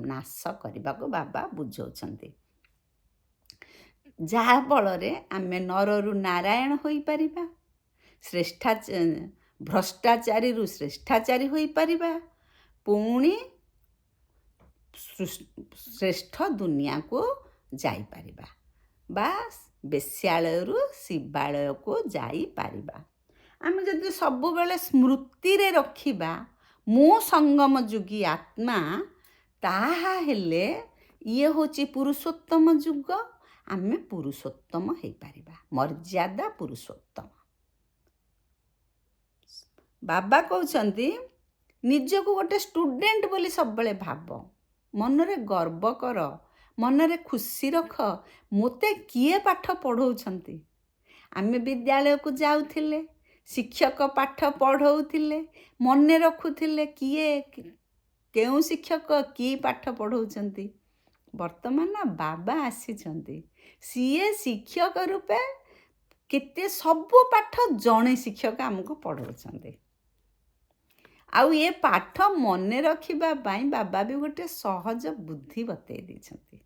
ନାଶ କରିବାକୁ ବାବା ବୁଝାଉଛନ୍ତି, ଯାହା ଫଳରେ ଆମେ ନରରୁ ନାରାୟଣ ହୋଇପାରିବା, ଭ୍ରଷ୍ଟାଚାରୀରୁ ଶ୍ରେଷ୍ଠାଚାରୀ ହୋଇପାରିବା, ପୁଣି ଶ୍ରେଷ୍ଠ ଦୁନିଆକୁ ଯାଇପାରିବା, ବା ବେଶ୍ୟାଳୟରୁ ଶିବାଳୟକୁ ଯାଇପାରିବା। ଆମେ ଯଦି ସବୁବେଳେ ସ୍ମୃତିରେ ରଖିବା ମୁଁ ସଙ୍ଗମ ଯୁଗୀ ଆତ୍ମା, ତାହା ହେଲେ ଇଏ ହେଉଛି ପୁରୁଷୋତ୍ତମ ଯୁଗ, ଆମେ ପୁରୁଷୋତ୍ତମ ହେଇପାରିବା, ମର୍ଯ୍ୟାଦା ପୁରୁଷୋତ୍ତମ। ବାବା କହୁଛନ୍ତି ନିଜକୁ ଗୋଟେ ଷ୍ଟୁଡେଣ୍ଟ ବୋଲି ସବୁବେଳେ ଭାବ, ମନରେ ଗର୍ବ କର, ମନରେ ଖୁସି ରଖ, ମୋତେ କିଏ ପାଠ ପଢ଼ଉଛନ୍ତି। ଆମେ ବିଦ୍ୟାଳୟକୁ ଯାଉଥିଲେ, ଶିକ୍ଷକ ପାଠ ପଢ଼ଉଥିଲେ, ମନେ ରଖୁଥିଲେ କିଏ କେଉଁ ଶିକ୍ଷକ କି ପାଠ ପଢ଼ଉଛନ୍ତି। ବର୍ତ୍ତମାନ ବାବା ଆସିଛନ୍ତି, ସିଏ ଶିକ୍ଷକ ରୂପେ କେତେ ସବୁ ପାଠ ଜଣେ ଶିକ୍ଷକ ଆମକୁ ପଢ଼ଉଛନ୍ତି। ଆଉ ଏ ପାଠ ମନେ ରଖିବା ପାଇଁ ବାବା ବି ଗୋଟେ ସହଜ ବୁଦ୍ଧି ବତେଇ ଦେଇଛନ୍ତି।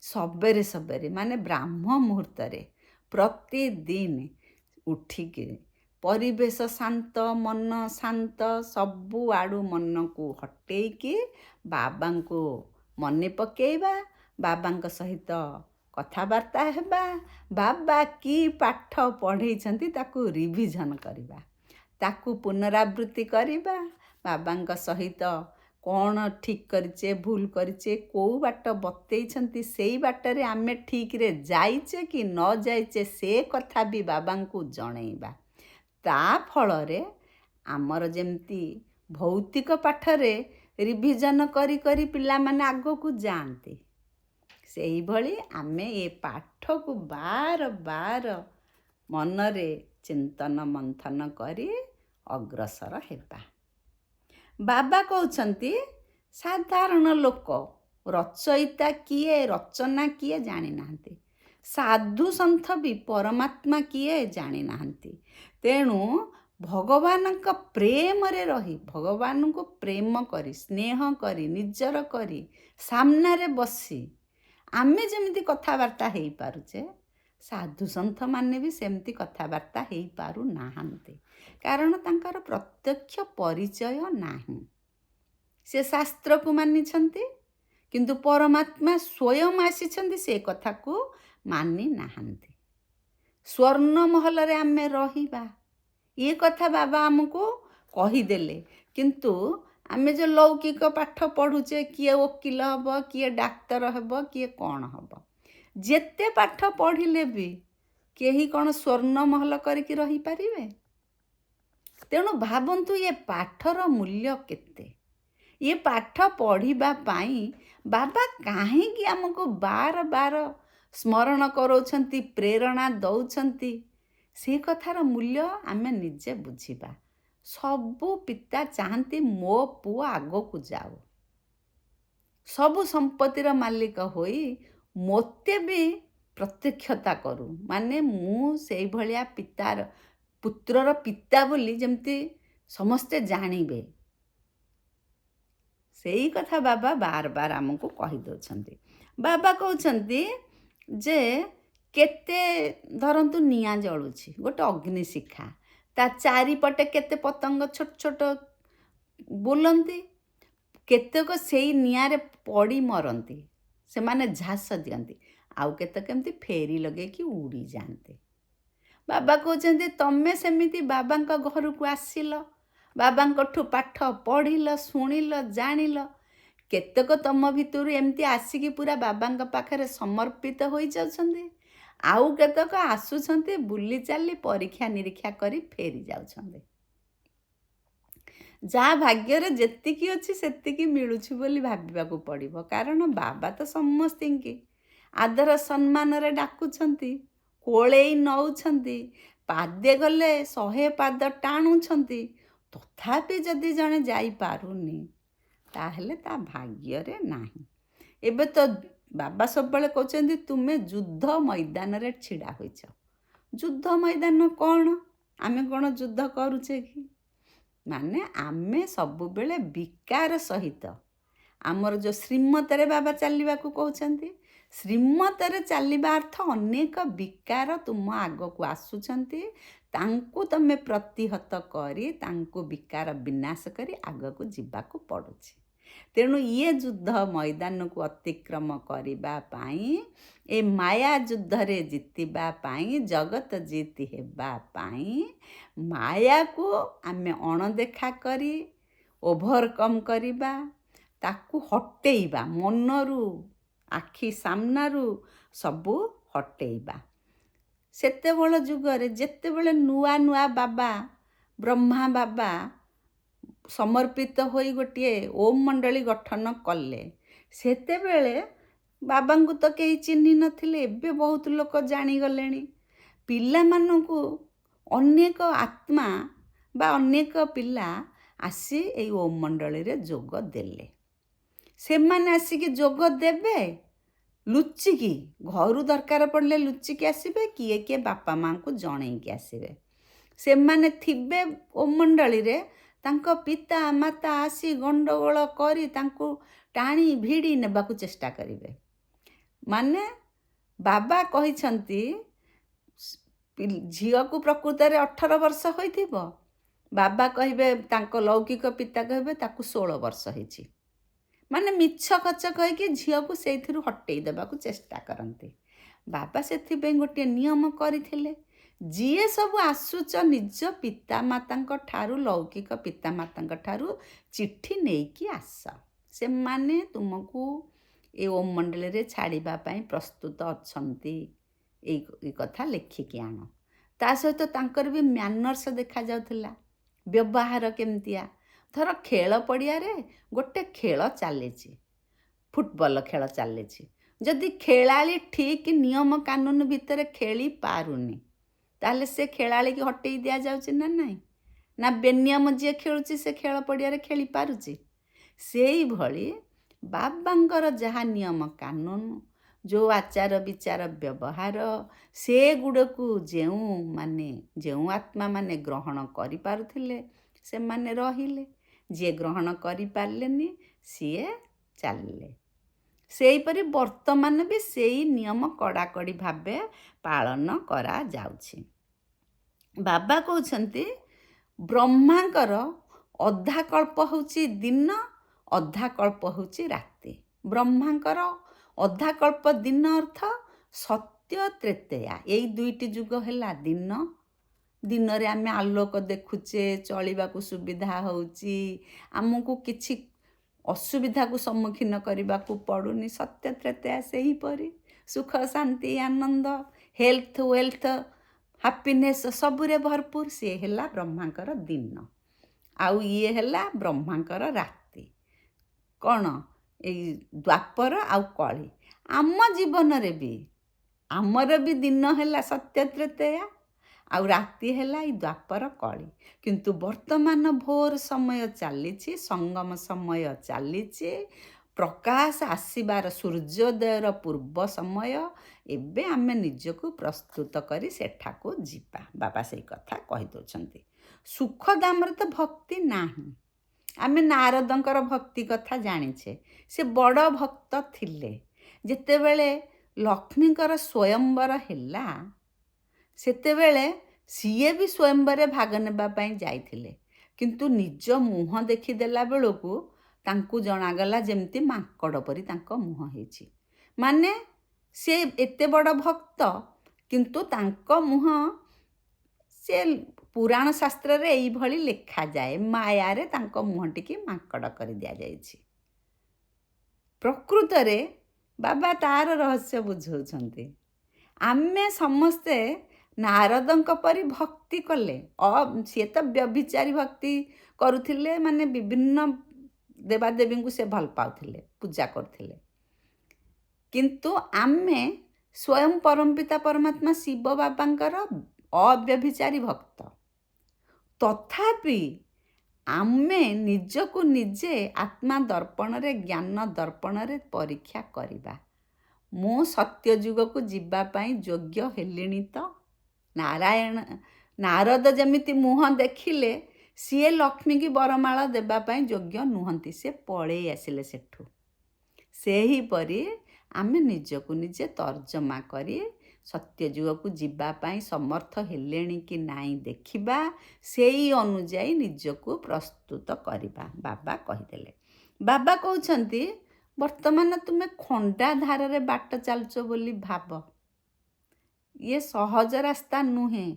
ସବେରେ ମାନେ ବ୍ରାହ୍ମ ମୁହୂର୍ତ୍ତରେ ପ୍ରତିଦିନ ଉଠିକି ପରିବେଶ ଶାନ୍ତ, ମନ ଶାନ୍ତ, ସବୁଆଡ଼ୁ ମନକୁ ହଟେଇକି ବାବାଙ୍କୁ ମନେ ପକେଇବା, ବାବାଙ୍କ ସହିତ କଥାବାର୍ତ୍ତା ହେବା, ବାବା କି ପାଠ ପଢ଼େଇଛନ୍ତି ତାକୁ ରିଭିଜନ୍ କରିବା, ତାକୁ ପୁନରାବୃତ୍ତି କରିବା, ବାବାଙ୍କ ସହିତ କ'ଣ ଠିକ୍ କରିଛେ ଭୁଲ କରିଛେ, କେଉଁ ବାଟ ବତେଇଛନ୍ତି ସେଇ ବାଟରେ ଆମେ ଠିକ୍ରେ ଯାଇଛେ କି ନ ଯାଇଛେ ସେ କଥା ବି ବାବାଙ୍କୁ ଜଣେଇବା। ତା ଫଳରେ ଆମର ଯେମିତି ଭୌତିକ ପାଠରେ ରିଭିଜନ୍ କରି କରି ପିଲାମାନେ ଆଗକୁ ଯାଆନ୍ତି, ସେଇଭଳି ଆମେ ଏ ପାଠକୁ ବାର ବାର ମନରେ ଚିନ୍ତନ ମନ୍ଥନ କରି ଅଗ୍ରସର ହେବା। ବାବା କହୁଛନ୍ତି ସାଧାରଣ ଲୋକ ରଚୟିତା କିଏ, ରଚନା କିଏ ଜାଣିନାହାନ୍ତି। ସାଧୁ ସନ୍ଥ ବି ପରମାତ୍ମା କିଏ ଜାଣିନାହାନ୍ତି। ତେଣୁ ଭଗବାନଙ୍କ ପ୍ରେମରେ ରହି, ଭଗବାନଙ୍କୁ ପ୍ରେମ କରି, ସ୍ନେହ କରି, ନିଜର କରି, ସାମ୍ନାରେ ବସି ଆମେ ଯେମିତି କଥାବାର୍ତ୍ତା ହେଇପାରୁଛେ, ସାଧୁ ସନ୍ଥମାନେ ବି ସେମିତି କଥାବାର୍ତ୍ତା ହେଇପାରୁନାହାନ୍ତି। କାରଣ ତାଙ୍କର ପ୍ରତ୍ୟକ୍ଷ ପରିଚୟ ନାହିଁ। ସେ ଶାସ୍ତ୍ରକୁ ମାନିଛନ୍ତି, କିନ୍ତୁ ପରମାତ୍ମା ସ୍ୱୟଂ ଆସିଛନ୍ତି ସେ କଥାକୁ ମାନି ନାହାନ୍ତି। ସ୍ୱର୍ଣ୍ଣମହଲରେ ଆମେ ରହିବା, ଏ କଥା ବାବା ଆମକୁ କହିଦେଲେ, କିନ୍ତୁ ଆମେ ଯେଉଁ ଲୌକିକ ପାଠ ପଢ଼ୁଛେ, କିଏ ଓକିଲ ହେବ, କିଏ ଡାକ୍ତର ହେବ, କିଏ କ'ଣ ହେବ, ଯେତେ ପାଠ ପଢ଼ିଲେ ବି କେହି କ'ଣ ସ୍ୱର୍ଣ୍ଣମହଲ କରିକି ରହିପାରିବେ? ତେଣୁ ଭାବନ୍ତୁ ଏ ପାଠର ମୂଲ୍ୟ କେତେ। ଏ ପାଠ ପଢ଼ିବା ପାଇଁ ବାବା କାହିଁକି ଆମକୁ ବାର ବାର ସ୍ମରଣ କରାଉଛନ୍ତି, ପ୍ରେରଣା ଦେଉଛନ୍ତି, ସେ କଥାର ମୂଲ୍ୟ ଆମେ ନିଜେ ବୁଝିବା। ସବୁ ପିତା ଚାହାନ୍ତି ମୋ ପୁଅ ଆଗକୁ ଯାଉ, ସବୁ ସମ୍ପତ୍ତିର ମାଲିକ ହୋଇ ମୋତେ ବି ପ୍ରତ୍ୟକ୍ଷତା କରୁ, ମାନେ ମୁଁ ସେଇଭଳିଆ ପୁତ୍ରର ପିତା ବୋଲି ଯେମିତି ସମସ୍ତେ ଜାଣିବେ, ସେଇ କଥା ବାବା ବାର ବାର ଆମକୁ କହିଦେଉଛନ୍ତି। ବାବା କହୁଛନ୍ତି ଯେ କେତେ ଧରନ୍ତୁ ନିଆଁ ଜଳୁଛି, ଗୋଟେ ଅଗ୍ନିଶିଖା, ତା ଚାରିପଟେ କେତେ ପତଙ୍ଗ ଛୋଟ ଛୋଟ ବୁଲନ୍ତି, କେତେକ ସେଇ ନିଆଁରେ ପଡ଼ି ମରନ୍ତି, ସେମାନେ ଝାସ ଦିଅନ୍ତି, ଆଉ କେତେକ ଏମିତି ଫେରି ଲଗେଇକି ଉଡ଼ିଯାଆନ୍ତି। ବାବା କହୁଛନ୍ତି ତମେ ସେମିତି ବାବାଙ୍କ ଘରକୁ ଆସିଲ, ବାବାଙ୍କଠୁ ପାଠ ପଢ଼ିଲ, ଶୁଣିଲ, ଜାଣିଲ, କେତେକ ତମ ଭିତରୁ ଏମିତି ଆସିକି ପୁରା ବାବାଙ୍କ ପାଖରେ ସମର୍ପିତ ହୋଇଯାଉଛନ୍ତି, ଆଉ କେତେକ ଆସୁଛନ୍ତି ବୁଲି ଚାଲି ପରୀକ୍ଷା ନିରୀକ୍ଷା କରି ଫେରି ଯାଉଛନ୍ତି। ଯାହା ଭାଗ୍ୟରେ ଯେତିକି ଅଛି ସେତିକି ମିଳୁଛି ବୋଲି ଭାବିବାକୁ ପଡ଼ିବ, କାରଣ ବାବା ତ ସମସ୍ତିଙ୍କି ଆଦର ସମ୍ମାନରେ ଡାକୁଛନ୍ତି, କୋଳେଇ ନେଉଛନ୍ତି, ପାଦେ ଗଲେ 100 ପାଦ ଟାଣୁଛନ୍ତି, ତଥାପି ଯଦି ଜଣେ ଯାଇପାରୁନି ତାହେଲେ ତା ଭାଗ୍ୟରେ ନାହିଁ। ଏବେ ତ ବାବା ସବୁବେଳେ କହୁଛନ୍ତି ତୁମେ ଯୁଦ୍ଧ ମଇଦାନରେ ଛିଡ଼ା ହୋଇଛ। ଯୁଦ୍ଧ ମଇଦାନ କ'ଣ? ଆମେ କ'ଣ ଯୁଦ୍ଧ କରୁଛେ କି? ମାନେ ଆମେ ସବୁବେଳେ ବିକାର ସହିତ, ଆମର ଯେଉଁ ଶ୍ରୀମତରେ ବାବା ଚାଲିବାକୁ କହୁଛନ୍ତି, ଶ୍ରୀମତରେ ଚାଲିବା ଅର୍ଥ ଅନେକ ବିକାର ତୁମ ଆଗକୁ ଆସୁଛନ୍ତି, ତାଙ୍କୁ ତମେ ପ୍ରତିହତ କରି ତାଙ୍କୁ ବିକାର ବିନାଶ କରି ଆଗକୁ ଯିବାକୁ ପଡ଼ୁଛି। ତେଣୁ ଇଏ ଯୁଦ୍ଧ ମଇଦାନକୁ ଅତିକ୍ରମ କରିବା ପାଇଁ, ଏ ମାୟା ଯୁଦ୍ଧରେ ଜିତିବା ପାଇଁ, ଜଗତ ଜିତି ହେବା ପାଇଁ ମାୟାକୁ ଆମେ ଅଣଦେଖା କରି ଓଭରକମ୍ କରିବା, ତାକୁ ହଟେଇବା, ମନରୁ ଆଖି ସାମ୍ନାରୁ ସବୁ ହଟେଇବା। ସେତେବେଳ ଯୁଗରେ ଯେତେବେଳେ ନୂଆ ନୂଆ ବାବା, ବ୍ରହ୍ମା ବାବା ସମର୍ପିତ ହୋଇ ଗୋଟିଏ ଓମ୍ ମଣ୍ଡଳୀ ଗଠନ କଲେ, ସେତେବେଳେ ବାବାଙ୍କୁ ତ କେହି ଚିହ୍ନି ନଥିଲେ, ଏବେ ବହୁତ ଲୋକ ଜାଣିଗଲେଣି। ପିଲାମାନଙ୍କୁ ଅନେକ ଆତ୍ମା ବା ଅନେକ ପିଲା ଆସି ଏଇ ଓମ୍ ମଣ୍ଡଳୀରେ ଯୋଗ ଦେଲେ। ସେମାନେ ଆସିକି ଯୋଗ ଦେବେ, ଲୁଚିକି ଘରୁ ଦରକାର ପଡ଼ିଲେ ଲୁଚିକି ଆସିବେ, କିଏ କିଏ ବାପା ମାଆଙ୍କୁ ଜଣେଇକି ଆସିବେ। ସେମାନେ ଥିବେ ଓମ୍ ମଣ୍ଡଳୀରେ, ତାଙ୍କ ପିତା ମାତା ଆସି ଗଣ୍ଡଗୋଳ କରି ତାଙ୍କୁ ଟାଣି ଭିଡ଼ି ନେବାକୁ ଚେଷ୍ଟା କରିବେ। ମାନେ ବାବା କହିଛନ୍ତି ଝିଅକୁ ପ୍ରକୃତରେ 18 ବର୍ଷ ହୋଇଥିବ, ବାବା କହିବେ, ତାଙ୍କ ଲୌକିକ ପିତା କହିବେ ତାକୁ 16 ବର୍ଷ ହେଇଛି। ମାନେ ମିଛ ଖଚ କହିକି ଝିଅକୁ ସେଇଥିରୁ ହଟେଇ ଦେବାକୁ ଚେଷ୍ଟା କରନ୍ତି। ବାବା ସେଥିପାଇଁ ଗୋଟିଏ ନିୟମ କରିଥିଲେ, ଯିଏ ସବୁ ଆସୁଛ ନିଜ ପିତାମାତାଙ୍କ ଠାରୁ, ଲୌକିକ ପିତାମାତାଙ୍କ ଠାରୁ ଚିଠି ନେଇକି ଆସ। ସେମାନେ ତୁମକୁ ଏ ଓମ୍ ମଣ୍ଡଳୀରେ ଛାଡ଼ିବା ପାଇଁ ପ୍ରସ୍ତୁତ ଅଛନ୍ତି, ଏଇ କଥା ଲେଖିକି ଆଣ। ତା ସହିତ ତାଙ୍କର ବି ମ୍ୟାନର୍ସ ଦେଖାଯାଉଥିଲା, ବ୍ୟବହାର କେମିତିଆ। ଧର ଖେଳ ପଡ଼ିଆରେ ଗୋଟେ ଖେଳ ଚାଲିଛି, ଫୁଟବଲ ଖେଳ ଚାଲିଛି, ଯଦି ଖେଳାଳି ଠିକ୍ ନିୟମ କାନୁନ ଭିତରେ ଖେଳି ପାରୁନି, ତାହେଲେ ସେ ଖେଳାଳିକି ହଟେଇ ଦିଆଯାଉଛି ନା ନାହିଁ? ନା ବେନିୟମ ଯିଏ ଖେଳୁଛି ସେ ଖେଳ ପଡ଼ିଆରେ ଖେଳି ପାରୁଛି? ସେଇଭଳି ବାବାଙ୍କର ଯାହା ନିୟମ କାନୁନ, ଯେଉଁ ଆଚାର ବିଚାର ବ୍ୟବହାର, ସେଗୁଡ଼ିକୁ ଯେଉଁ ଆତ୍ମାମାନେ ଗ୍ରହଣ କରିପାରୁଥିଲେ ସେମାନେ ରହିଲେ, ଯିଏ ଗ୍ରହଣ କରିପାରିଲେନି ସିଏ ଚାଲିଲେ। ସେହିପରି ବର୍ତ୍ତମାନ ବି ସେଇ ନିୟମ କଡ଼ାକଡ଼ି ଭାବେ ପାଳନ କରାଯାଉଛି। ବାବା କହୁଛନ୍ତି ବ୍ରହ୍ମାଙ୍କର ଅଧା କଳ୍ପ ହେଉଛି ଦିନ, ଅଧା କଳ୍ପ ହେଉଛି ରାତି। ବ୍ରହ୍ମାଙ୍କର ଅଧା କଳ୍ପ ଦିନ ଅର୍ଥ ସତ୍ୟ ତ୍ରେତେୟା, ଏଇ ଦୁଇଟି ଯୁଗ ହେଲା ଦିନ। ଦିନରେ ଆମେ ଆଲୋକ ଦେଖୁଛେ, ଚଳିବାକୁ ସୁବିଧା ହେଉଛି, ଆମକୁ କିଛି ଅସୁବିଧାକୁ ସମ୍ମୁଖୀନ କରିବାକୁ ପଡ଼ୁନି। ସତ୍ୟ ତ୍ରେତେୟା ସେହିପରି ସୁଖ ଶାନ୍ତି ଆନନ୍ଦ, ହେଲ୍ଥ ୱେଲ୍ଥ ହାପିନେସ୍ ସବୁରେ ଭରପୁର। ସିଏ ହେଲା ବ୍ରହ୍ମାଙ୍କର ଦିନ, ଆଉ ଇଏ ହେଲା ବ୍ରହ୍ମାଙ୍କର ରାତି। କ'ଣ ଏଇ ଦ୍ୱାପର ଆଉ କଳି। ଆମ ଜୀବନରେ ବି ଆମର ବି ଦିନ ହେଲା ସତ୍ୟ ତ୍ରେତେୟା, ଆଉ ରାତି ହେଲା ଏଇ ଦ୍ୱାପର କଳି। କିନ୍ତୁ ବର୍ତ୍ତମାନ ଭୋର ସମୟ ଚାଲିଛି, ସଙ୍ଗମ ସମୟ ଚାଲିଛି, ପ୍ରକାଶ ଆସିବାର ସୂର୍ଯ୍ୟୋଦୟର ପୂର୍ବ ସମୟ। ଏବେ ଆମେ ନିଜକୁ ପ୍ରସ୍ତୁତ କରି ସେଠାକୁ ଯିବା। ବାବା ସେଇ କଥା କହିଦେଉଛନ୍ତି। ସୁଖଦାମରେ ତ ଭକ୍ତି ନାହିଁ। ଆମେ ନାରଦଙ୍କର ଭକ୍ତି କଥା ଜାଣିଛେ, ସେ ବଡ଼ ଭକ୍ତ ଥିଲେ। ଯେତେବେଳେ ଲକ୍ଷ୍ମୀଙ୍କର ସ୍ୱୟଂବର ହେଲା, ସେତେବେଳେ ସିଏ ବି ସ୍ୱୟଂବରରେ ଭାଗ ନେବା ପାଇଁ ଯାଇଥିଲେ, କିନ୍ତୁ ନିଜ ମୁହଁ ଦେଖିଦେଲା ବେଳକୁ ତାଙ୍କୁ ଜଣାଗଲା ଯେମିତି ମାଙ୍କଡ଼ ପରି ତାଙ୍କ ମୁହଁ ହେଇଛି। ମାନେ ସେ ଏତେ ବଡ଼ ଭକ୍ତ, କିନ୍ତୁ ତାଙ୍କ ମୁହଁ, ସେ ପୁରାଣ ଶାସ୍ତ୍ରରେ ଏଇଭଳି ଲେଖାଯାଏ, ମାୟାରେ ତାଙ୍କ ମୁହଁଟିକି ମାଙ୍କଡ଼ କରି ଦିଆଯାଇଛି। ପ୍ରକୃତରେ ବାବା ତାର ରହସ୍ୟ ବୁଝାଉଛନ୍ତି। ଆମେ ସମସ୍ତେ ନାରଦଙ୍କ ପରି ଭକ୍ତି କଲେ, ସିଏ ତ ବ୍ୟଭିଚାରୀ ଭକ୍ତି କରୁଥିଲେ, ମାନେ ବିଭିନ୍ନ ଦେବାଦେବୀଙ୍କୁ ସେ ଭଲ ପାଉଥିଲେ, ପୂଜା କରୁଥିଲେ। କିନ୍ତୁ ଆମେ ସ୍ୱୟଂ ପରମପିତା ପରମାତ୍ମା ଶିବ ବାବାଙ୍କର ଅବ୍ୟଭିଚାରୀ ଭକ୍ତ। ତଥାପି ଆମେ ନିଜକୁ ନିଜେ ଆତ୍ମା ଦର୍ପଣରେ, ଜ୍ଞାନ ଦର୍ପଣରେ ପରୀକ୍ଷା କରିବା। ମୁଁ ସତ୍ୟଯୁଗକୁ ଯିବା ପାଇଁ ଯୋଗ୍ୟ ହେଲିଣି ତ? ନାରଦ ଯେମିତି ମୁହଁ ଦେଖିଲେ, ସିଏ ଲକ୍ଷ୍ମୀକି ବରମାଳ ଦେବା ପାଇଁ ଯୋଗ୍ୟ ନୁହନ୍ତି, ସେ ପଳେଇ ଆସିଲେ ସେଠୁ। ସେହିପରି ଆମେ ନିଜକୁ ନିଜେ ତର୍ଜମା କରି ସତ୍ୟଯୁଗକୁ ଯିବା ପାଇଁ ସମର୍ଥ ହେଲେଣି କି ନାହିଁ ଦେଖିବା, ସେଇ ଅନୁଯାୟୀ ନିଜକୁ ପ୍ରସ୍ତୁତ କରିବା। ବାବା କହିଦେଲେ। ବାବା କହୁଛନ୍ତି ବର୍ତ୍ତମାନ ତୁମେ ଖଣ୍ଡା ଧାରରେ ବାଟ ଚାଲୁଛ ବୋଲି ଭାବ, ଇଏ ସହଜ ରାସ୍ତା ନୁହେଁ।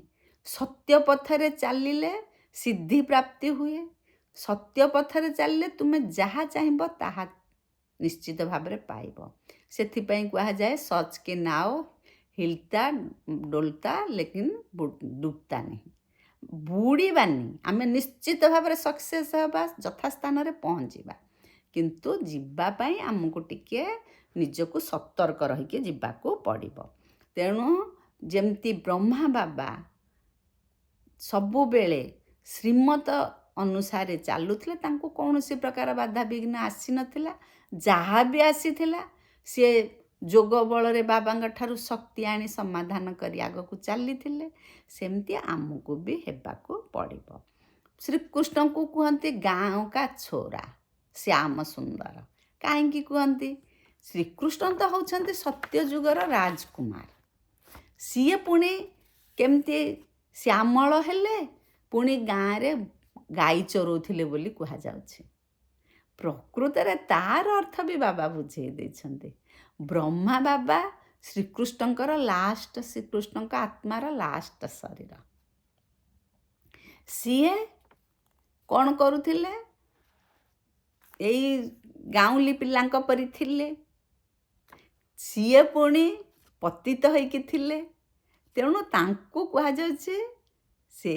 ସତ୍ୟ ପଥରେ ଚାଲିଲେ ସିଦ୍ଧି ପ୍ରାପ୍ତି ହୁଏ। ସତ୍ୟ ପଥରେ ଚାଲିଲେ ତୁମେ ଯାହା ଚାହିଁବ ତାହା ନିଶ୍ଚିତ ଭାବରେ ପାଇବ। ସେଥିପାଇଁ କୁହାଯାଏ ସଚ୍ କି ନାଓ ହିଲତା ଡୋଲତା ଲେକିନ ଡୁବତା ନାହିଁ। ବୁଡ଼ିବାନି, ଆମେ ନିଶ୍ଚିତ ଭାବରେ ସକ୍ସେସ୍ ହେବା, ଯଥାସ୍ଥାନରେ ପହଞ୍ଚିବା, କିନ୍ତୁ ଯିବା ପାଇଁ ଆମକୁ ଟିକେ ନିଜକୁ ସତର୍କ ରହିକି ଯିବାକୁ ପଡ଼ିବ। ତେଣୁ ଯେମିତି ବ୍ରହ୍ମା ବାବା ସବୁବେଳେ ଶ୍ରୀମତ ଅନୁସାରେ ଚାଲୁଥିଲେ, ତାଙ୍କୁ କୌଣସି ପ୍ରକାର ବାଧାବିଘ୍ନ ଆସିନଥିଲା। ଯାହା ବି ଆସିଥିଲା ସିଏ ଯୋଗ ବଳରେ ବାବାଙ୍କ ଠାରୁ ଶକ୍ତି ଆଣି ସମାଧାନ କରି ଆଗକୁ ଚାଲିଥିଲେ। ସେମିତି ଆମକୁ ବି ହେବାକୁ ପଡ଼ିବ। ଶ୍ରୀକୃଷ୍ଣଙ୍କୁ କୁହନ୍ତି ଗାଁ କା ଛୋରା, ଶ୍ୟାମ ସୁନ୍ଦର। କାହିଁକି କୁହନ୍ତି? ଶ୍ରୀକୃଷ୍ଣ ତ ହେଉଛନ୍ତି ସତ୍ୟଯୁଗର ରାଜକୁମାର। ସିଏ ପୁଣି କେମିତି ଶ୍ୟାମଳ ହେଲେ? ପୁଣି ଗାଁରେ ଗାଈ ଚରାଉଥିଲେ ବୋଲି କୁହାଯାଉଛି। ପ୍ରକୃତରେ ତାର ଅର୍ଥ ବି ବାବା ବୁଝେଇ ଦେଇଛନ୍ତି। ବ୍ରହ୍ମା ବାବା ଶ୍ରୀକୃଷ୍ଣଙ୍କର ଲାଷ୍ଟ, ଶ୍ରୀକୃଷ୍ଣଙ୍କ ଆତ୍ମାର ଲାଷ୍ଟ ଶରୀର। ସିଏ କ'ଣ କରୁଥିଲେ? ଏଇ ଗାଉଁଲି ପିଲାଙ୍କ ପରି ଥିଲେ। ସିଏ ପୁଣି ପତିତ ହେଇକି ଥିଲେ। ତେଣୁ ତାଙ୍କୁ କୁହାଯାଉଛି ସେ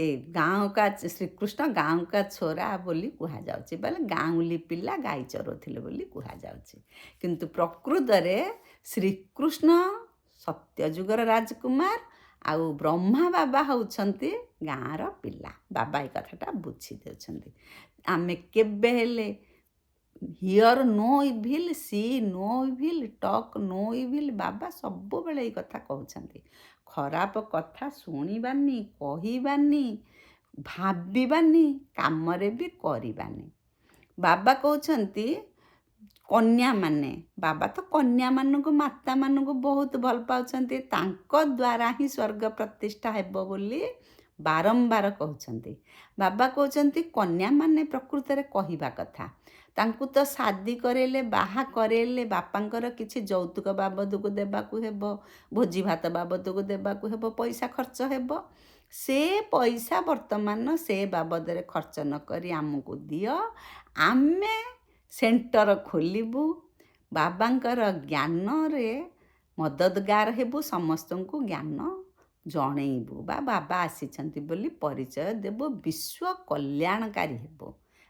ଶ୍ରୀକୃଷ୍ଣ ଗାଁ କା ଛୋରା ବୋଲି କୁହାଯାଉଛି। ବୋଲେ ଗାଉଁଲି ପିଲା ଗାଈ ଚରାଉଥିଲେ ବୋଲି କୁହାଯାଉଛି। କିନ୍ତୁ ପ୍ରକୃତରେ ଶ୍ରୀକୃଷ୍ଣ ସତ୍ୟଯୁଗର ରାଜକୁମାର, ଆଉ ବ୍ରହ୍ମା ବାବା ହେଉଛନ୍ତି ଗାଁର ପିଲା। ବାବା ଏ କଥାଟା ବୁଝି ଦେଉଛନ୍ତି। ଆମେ କେବେ ହେଲେ here no evil, C no evil, talk no evil, ବାବା ସବୁବେଳେ ଏଇ କଥା କହୁଛନ୍ତି। ଖରାପ କଥା ଶୁଣିବାନି, କହିବାନି, ଭାବିବାନି, କାମରେ ବି କରିବାନି। ବାବା କହୁଛନ୍ତି କନ୍ୟାମାନେ, ବାବା ତ କନ୍ୟାମାନଙ୍କୁ, ମାତାମାନଙ୍କୁ ବହୁତ ଭଲ ପାଉଛନ୍ତି। ତାଙ୍କ ଦ୍ୱାରା ହିଁ ସ୍ୱର୍ଗ ପ୍ରତିଷ୍ଠା ହେବ ବୋଲି ବାରମ୍ବାର କହୁଛନ୍ତି। ବାବା କହୁଛନ୍ତି କନ୍ୟାମାନେ ପ୍ରକୃତରେ କହିବା କଥା। ତାଙ୍କୁ ତ ଶାଦି କରେଇଲେ, ବାହା କରେଇଲେ, ବାପାଙ୍କର କିଛି ଯୌତୁକ ବାବଦକୁ ଦେବାକୁ ହେବ, ଭୋଜି ଭାତ ବାବଦକୁ ଦେବାକୁ ହେବ, ପଇସା ଖର୍ଚ୍ଚ ହେବ। ସେ ପଇସା ବର୍ତ୍ତମାନ ସେ ବାବଦରେ ଖର୍ଚ୍ଚ ନ କରି ଆମକୁ ଦିଅ, ଆମେ ସେଣ୍ଟର ଖୋଲିବୁ, ବାବାଙ୍କର ଜ୍ଞାନରେ ମଦଦଗାର ହେବୁ, ସମସ୍ତଙ୍କୁ ଜ୍ଞାନ ଜଣେଇବୁ, ବା ବାବା ଆସିଛନ୍ତି ବୋଲି ପରିଚୟ ଦେବୁ, ବିଶ୍ୱ କଲ୍ୟାଣକାରୀ ହେବୁ।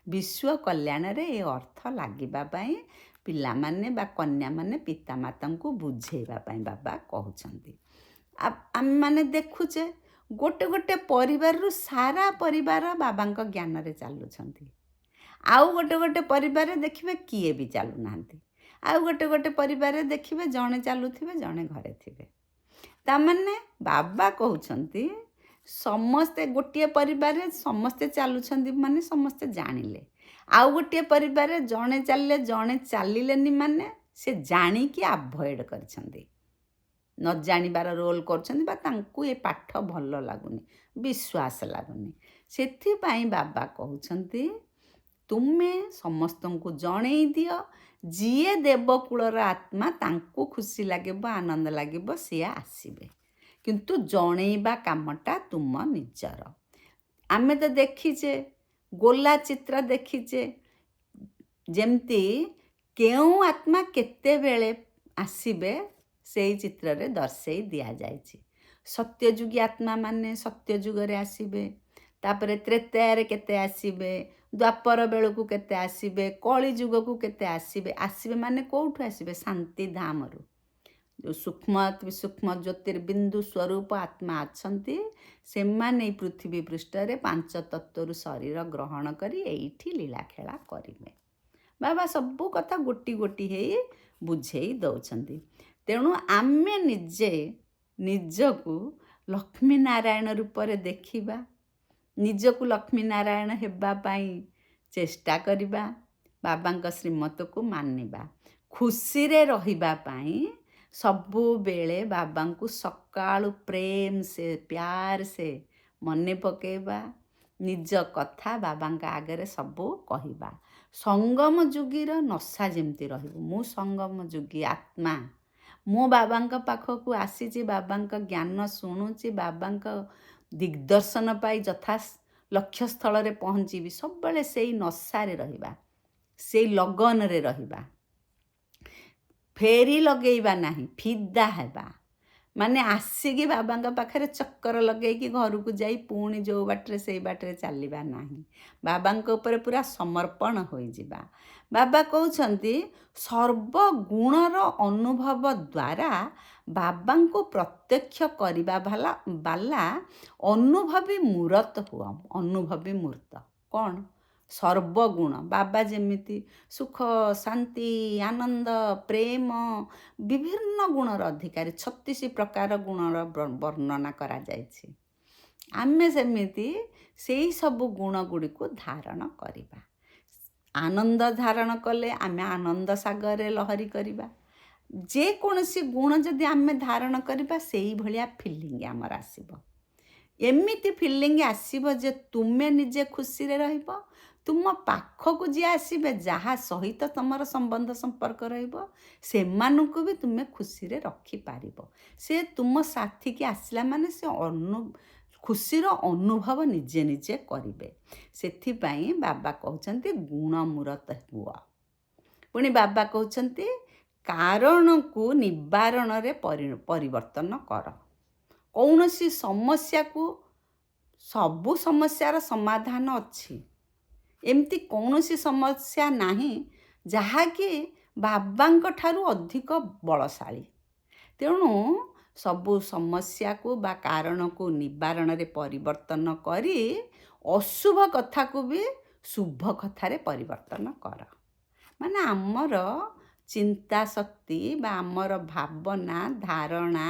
ବିଶ୍ୱ କଲ୍ୟାଣରେ ଏ ଅର୍ଥ ଲାଗିବା ପାଇଁ ପିଲାମାନେ ବା କନ୍ୟାମାନେ ପିତାମାତାଙ୍କୁ ବୁଝେଇବା ପାଇଁ ବାବା କହୁଛନ୍ତି। ଆମେମାନେ ଦେଖୁଛେ ଗୋଟେ ଗୋଟେ ପରିବାରରୁ ସାରା ପରିବାର ବାବାଙ୍କ ଜ୍ଞାନରେ ଚାଲୁଛନ୍ତି। ଆଉ ଗୋଟେ ଗୋଟେ ପରିବାରରେ ଦେଖିବେ କିଏ ବି ଚାଲୁନାହାନ୍ତି। ଆଉ ଗୋଟେ ଗୋଟେ ପରିବାରରେ ଦେଖିବେ ଜଣେ ଚାଲୁଥିବେ, ଜଣେ ଘରେ ଥିବେ। ତାମାନେ ବାବା କହୁଛନ୍ତି ସମସ୍ତେ ଗୋଟିଏ ପରିବାରରେ ସମସ୍ତେ ଚାଲୁଛନ୍ତି ମାନେ ସମସ୍ତେ ଜାଣିଲେ। ଆଉ ଗୋଟିଏ ପରିବାରରେ ଜଣେ ଚାଲିଲେ ଜଣେ ଚାଲିଲେନି ମାନେ ସେ ଜାଣିକି ଆଭଏଡ଼ କରିଛନ୍ତି, ନ ଜାଣିବାର ରୋଲ୍ କରୁଛନ୍ତି, ବା ତାଙ୍କୁ ଏ ପାଠ ଭଲ ଲାଗୁନି, ବିଶ୍ୱାସ ଲାଗୁନି। ସେଥିପାଇଁ ବାବା କହୁଛନ୍ତି ତୁମେ ସମସ୍ତଙ୍କୁ ଜଣେଇ ଦିଅ, ଯିଏ ଦେବକୁଳର ଆତ୍ମା ତାଙ୍କୁ ଖୁସି ଲାଗିବ, ଆନନ୍ଦ ଲାଗିବ, ସିଏ ଆସିବେ। କିନ୍ତୁ ଜଣେଇବା କାମଟା ତୁମ ନିଜର। ଆମେ ତ ଦେଖିଛେ, ଗୋଲା ଚିତ୍ର ଦେଖିଛେ, ଯେମିତି କେଉଁ ଆତ୍ମା କେତେବେଳେ ଆସିବେ ସେଇ ଚିତ୍ରରେ ଦର୍ଶେଇ ଦିଆଯାଇଛି। ସତ୍ୟଯୁଗୀ ଆତ୍ମାମାନେ ସତ୍ୟଯୁଗରେ ଆସିବେ, ତାପରେ ତ୍ରେତୟାରେ କେତେ ଆସିବେ, ଦ୍ୱାପର ବେଳକୁ କେତେ ଆସିବେ, କଳି ଯୁଗକୁ କେତେ ଆସିବେ। ଆସିବେ ମାନେ କେଉଁଠୁ ଆସିବେ? ଶାନ୍ତିଧାମରୁ। ଯେଉଁ ସୂକ୍ଷ୍ମ ସୂକ୍ଷ୍ମ ଜ୍ୟୋତିର୍ବିନ୍ଦୁ ସ୍ୱରୂପ ଆତ୍ମା ଅଛନ୍ତି, ସେମାନେ ଏହି ପୃଥିବୀ ପୃଷ୍ଠରେ ପାଞ୍ଚ ତତ୍ତ୍ୱରୁ ଶରୀର ଗ୍ରହଣ କରି ଏଇଠି ଲୀଳାଖେଳା କରିବେ। ବାବା ସବୁ କଥା ଗୋଟି ଗୋଟି ହେଇ ବୁଝେଇ ଦେଉଛନ୍ତି। ତେଣୁ ଆମେ ନିଜେ ନିଜକୁ ଲକ୍ଷ୍ମୀ ନାରାୟଣ ରୂପରେ ଦେଖିବା, ନିଜକୁ ଲକ୍ଷ୍ମୀ ନାରାୟଣ ହେବା ପାଇଁ ଚେଷ୍ଟା କରିବା, ବାବାଙ୍କ ଶ୍ରୀମତକୁ ମାନିବା, ଖୁସିରେ ରହିବା ପାଇଁ ସବୁବେଳେ ବାବାଙ୍କୁ ସକାଳୁ ପ୍ରେମ ସେ ପ୍ୟାର ସେ ମନେ ପକାଇବା, ନିଜ କଥା ବାବାଙ୍କ ଆଗରେ ସବୁ କହିବା। ସଙ୍ଗମ ଯୁଗୀର ନଶା ଯେମିତି ରହିବୁ, ମୁଁ ସଙ୍ଗମ ଯୁଗୀ ଆତ୍ମା, ମୁଁ ବାବାଙ୍କ ପାଖକୁ ଆସିଛି, ବାବାଙ୍କ ଜ୍ଞାନ ଶୁଣୁଛି, ବାବାଙ୍କ ଦିଗ୍ଦର୍ଶନ ପାଇ ଯଥା ଲକ୍ଷ୍ୟସ୍ଥଳରେ ପହଞ୍ଚିବି, ସବୁବେଳେ ସେଇ ନଶାରେ ରହିବା, ସେଇ ଲଗନରେ ରହିବା, ଫେରି ଲଗେଇବା ନାହିଁ, ଫିଦା ହେବା। ମାନେ ଆସିକି ବାବାଙ୍କ ପାଖରେ ଚକ୍କର ଲଗେଇକି ଘରକୁ ଯାଇ ପୁଣି ଯେଉଁ ବାଟରେ ସେଇ ବାଟରେ ଚାଲିବା ନାହିଁ। ବାବାଙ୍କ ଉପରେ ପୁରା ସମର୍ପଣ ହୋଇଯିବା। ବାବା କହୁଛନ୍ତି ସର୍ବଗୁଣର ଅନୁଭବ ଦ୍ୱାରା ବାବାଙ୍କୁ ପ୍ରତ୍ୟକ୍ଷ କରିବା ବାଲା ଅନୁଭବୀ ମୂରତ ହୁଅ। ଅନୁଭବୀ ମୂର୍ତ୍ତ କ'ଣ? ସର୍ବଗୁଣ। ବାବା ଯେମିତି ସୁଖ, ଶାନ୍ତି, ଆନନ୍ଦ, ପ୍ରେମ, ବିଭିନ୍ନ ଗୁଣର ଅଧିକାରୀ। 36 ପ୍ରକାର ଗୁଣର ବର୍ଣ୍ଣନା କରାଯାଇଛି। ଆମେ ସେମିତି ସେଇ ସବୁ ଗୁଣ ଗୁଡ଼ିକୁ ଧାରଣ କରିବା। ଆନନ୍ଦ ଧାରଣ କଲେ ଆମେ ଆନନ୍ଦ ସାଗରରେ ଲହରୀ କରିବା। ଯେକୌଣସି ଗୁଣ ଯଦି ଆମେ ଧାରଣ କରିବା ସେଇଭଳିଆ ଫିଲିଙ୍ଗ ଆମର ଆସିବ। ଏମିତି ଫିଲିଙ୍ଗ ଆସିବ ଯେ ତୁମେ ନିଜେ ଖୁସିରେ ରହିବ, ତୁମ ପାଖକୁ ଯିଏ ଆସିବେ, ଯାହା ସହିତ ତୁମର ସମ୍ବନ୍ଧ ସମ୍ପର୍କ ରହିବ, ସେମାନଙ୍କୁ ବି ତୁମେ ଖୁସିରେ ରଖିପାରିବ। ସେ ତୁମ ସାଥିକି ଆସିଲା ମାନେ ସେ ଖୁସିର ଅନୁଭବ ନିଜେ ନିଜେ କରିବେ। ସେଥିପାଇଁ ବାବା କହୁଛନ୍ତି ଗୁଣ ମୂରତ ହୁଅ। ପୁଣି ବାବା କହୁଛନ୍ତି କାରଣକୁ ନିବାରଣରେ ପରିବର୍ତ୍ତନ କର। କୌଣସି ସମସ୍ୟାକୁ, ସବୁ ସମସ୍ୟାର ସମାଧାନ ଅଛି। ଏମିତି କୌଣସି ସମସ୍ୟା ନାହିଁ ଯାହାକି ବାବାଙ୍କ ଠାରୁ ଅଧିକ ବଳଶାଳୀ। ତେଣୁ ସବୁ ସମସ୍ୟାକୁ ବା କାରଣକୁ ନିବାରଣରେ ପରିବର୍ତ୍ତନ କରି ଅଶୁଭ କଥାକୁ ବି ଶୁଭ କଥାରେ ପରିବର୍ତ୍ତନ କର। ମାନେ ଆମର ଚିନ୍ତା ଶକ୍ତି ବା ଆମର ଭାବନା, ଧାରଣା,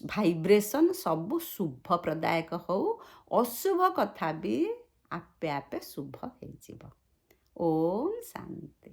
ଭାଇବ୍ରେସନ୍ ସବୁ ଶୁଭ ପ୍ରଦାୟକ ହଉ, ଅଶୁଭ କଥା ବି ଆପେ ଆପେ ଶୁଭ ହେଇଯିବ। ଓମ୍ ଶାନ୍ତି।